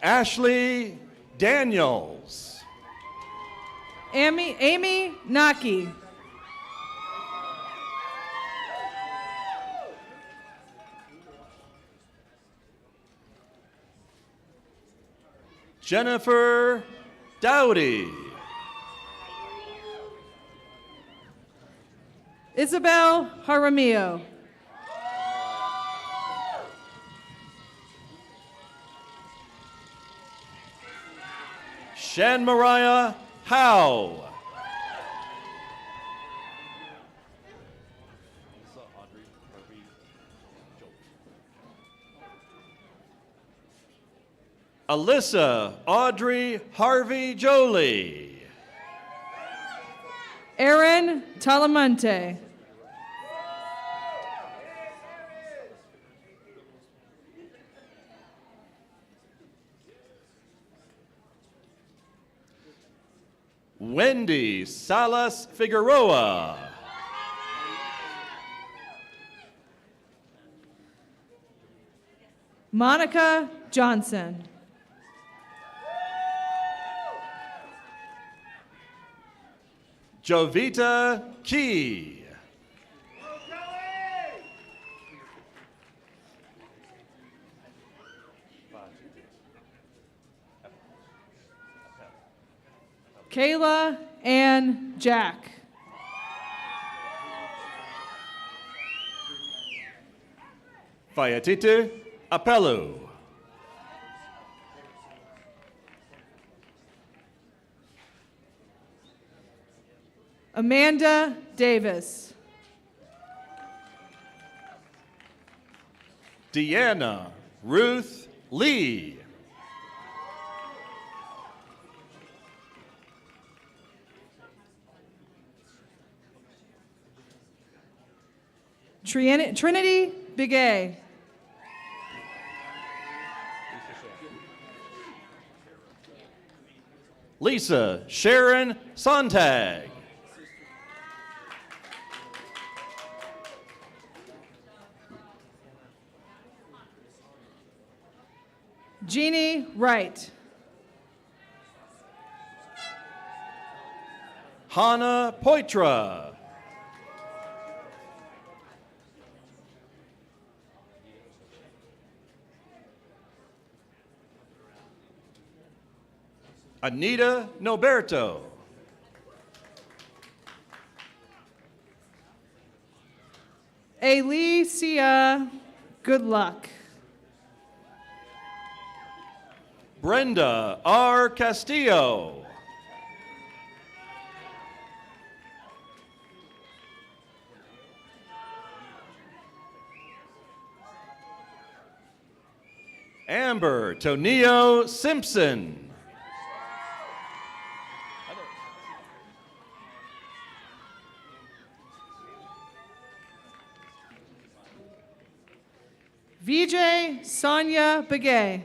Ashley Daniels. Amy Naki. Jennifer Dowdy. Isabel Jaramillo. Shan Mariah Howe. Alyssa Audrey Harvey Jolie. Aaron Talamonte. Wendy Salas Figueroa. Monica Johnson. Jovita Key. Kayla Ann Jack. Fayatite Apelu. Amanda Davis. Deanna Ruth Lee. Trinity Bigay. Lisa Sharon Sontag. Jeannie Wright. Hannah Poitra. Anita Noberto. Alicia Good Luck. Brenda R. Castillo. Amber Tonio Simpson. VJ Sonia Begay.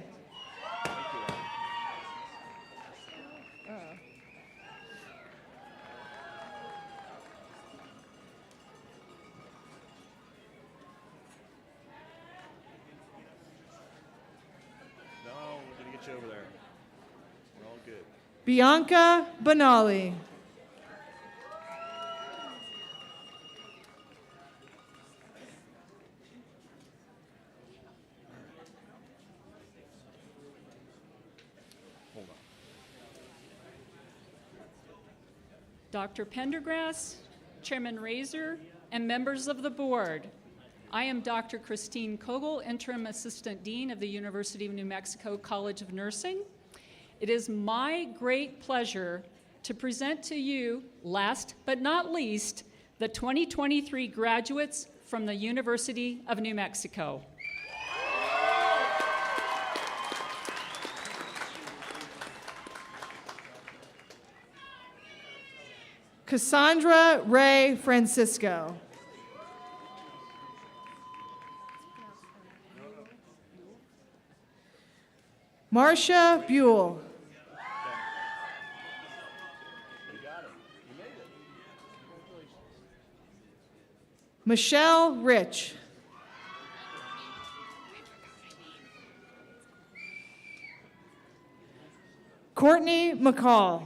you over there. We're all good. Bianca Benali. Hold on. Dr. Pendergrass, Chairman Razor, and members of the board. I am Dr. Christine Kogel, Interim Assistant Dean of the University of New Mexico College of Nursing. It is my great pleasure to present to you, last but not least, the 2023 graduates from the University of New Mexico. Cassandra Ray Francisco. Marcia Buell. Michelle Rich. Courtney McCall.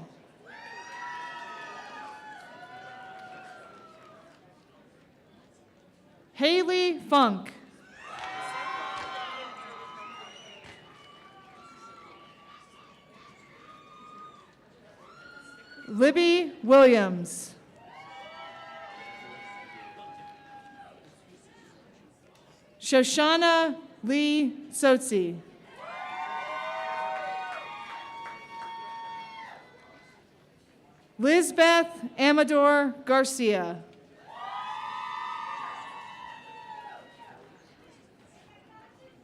Haley Funk. Libby Williams. Shoshana Lee Sotzi. Lizbeth Amador Garcia.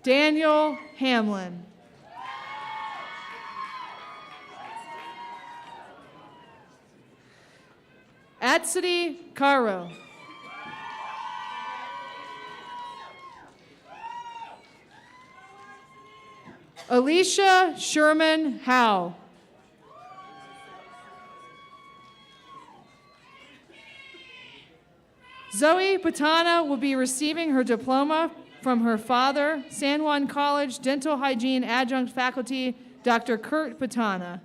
Daniel Hamlin. Atsidi Caro. Alicia Sherman Howe. Zoe Patana will be receiving her diploma from her father, San Juan College Dental Hygiene Adjunct Faculty, Dr. Kurt Patana.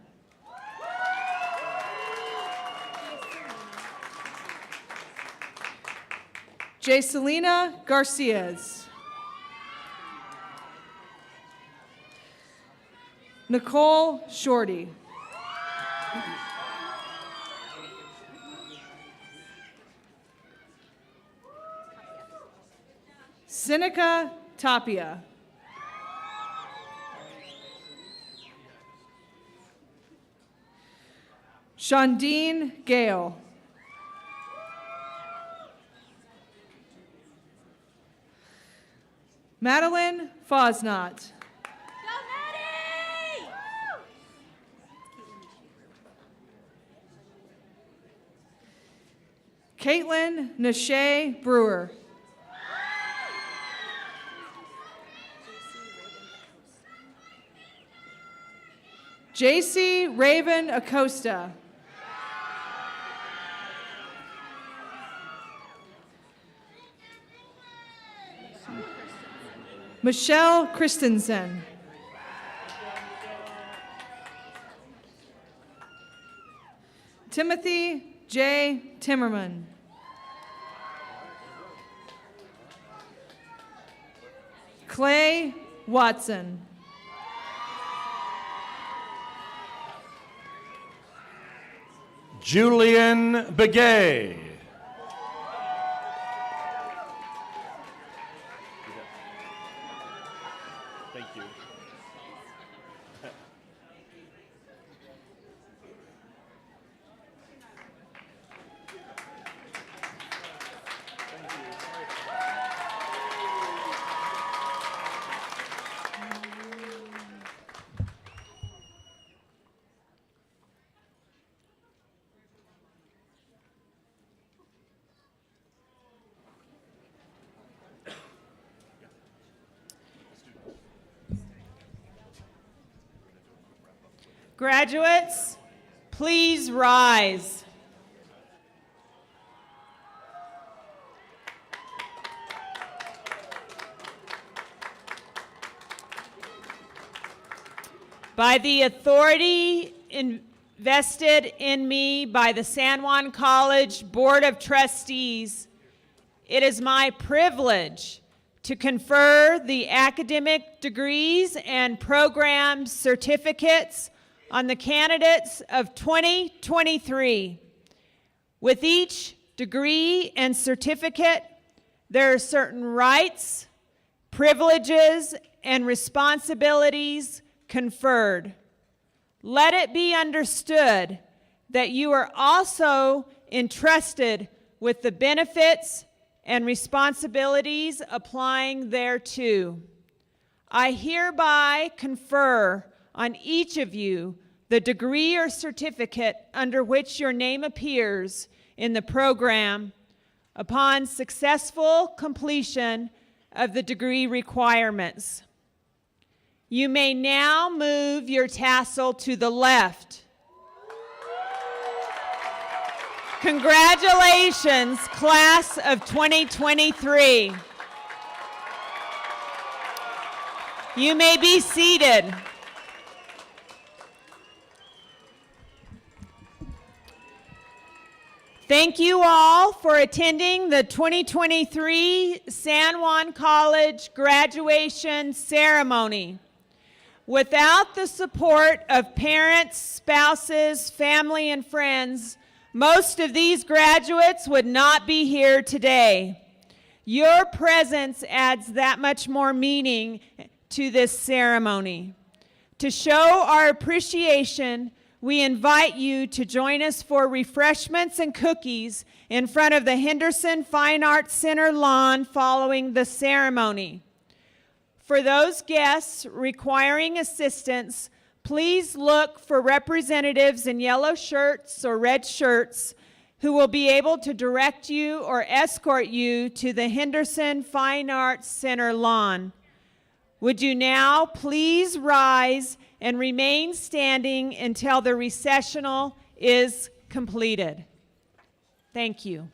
Jaycelina Garcias. Nicole Shorty. Seneca Tapia. Shondine Gale. Madeline Fosnot. Caitlin Nashay Brewer. JC Raven Acosta. Michelle Christensen. Timothy J. Timmerman. Clay Watson. Julian Begay. Thank you. Graduates, please rise. By the authority invested in me by the San Juan College Board of Trustees, it is my privilege to confer the academic degrees and program certificates on the candidates of 2023. With each degree and certificate, there are certain rights, privileges, and responsibilities conferred. Let it be understood that you are also entrusted with the benefits and responsibilities applying thereto. I hereby confer on each of you the degree or certificate under which your name appears in the program upon successful completion of the degree requirements. You may now move your tassel to the left. Congratulations, class of 2023. You may be seated. Thank you all for attending the 2023 San Juan College graduation ceremony. Without the support of parents, spouses, family, and friends, most of these graduates would not be here today. Your presence adds that much more meaning to this ceremony. To show our appreciation, we invite you to join us for refreshments and cookies in front of the Henderson Fine Arts Center lawn following the ceremony. For those guests requiring assistance, please look for representatives in yellow shirts or red shirts who will be able to direct you or escort you to the Henderson Fine Arts Center lawn. Would you now please rise and remain standing until the recessional is completed? Thank you.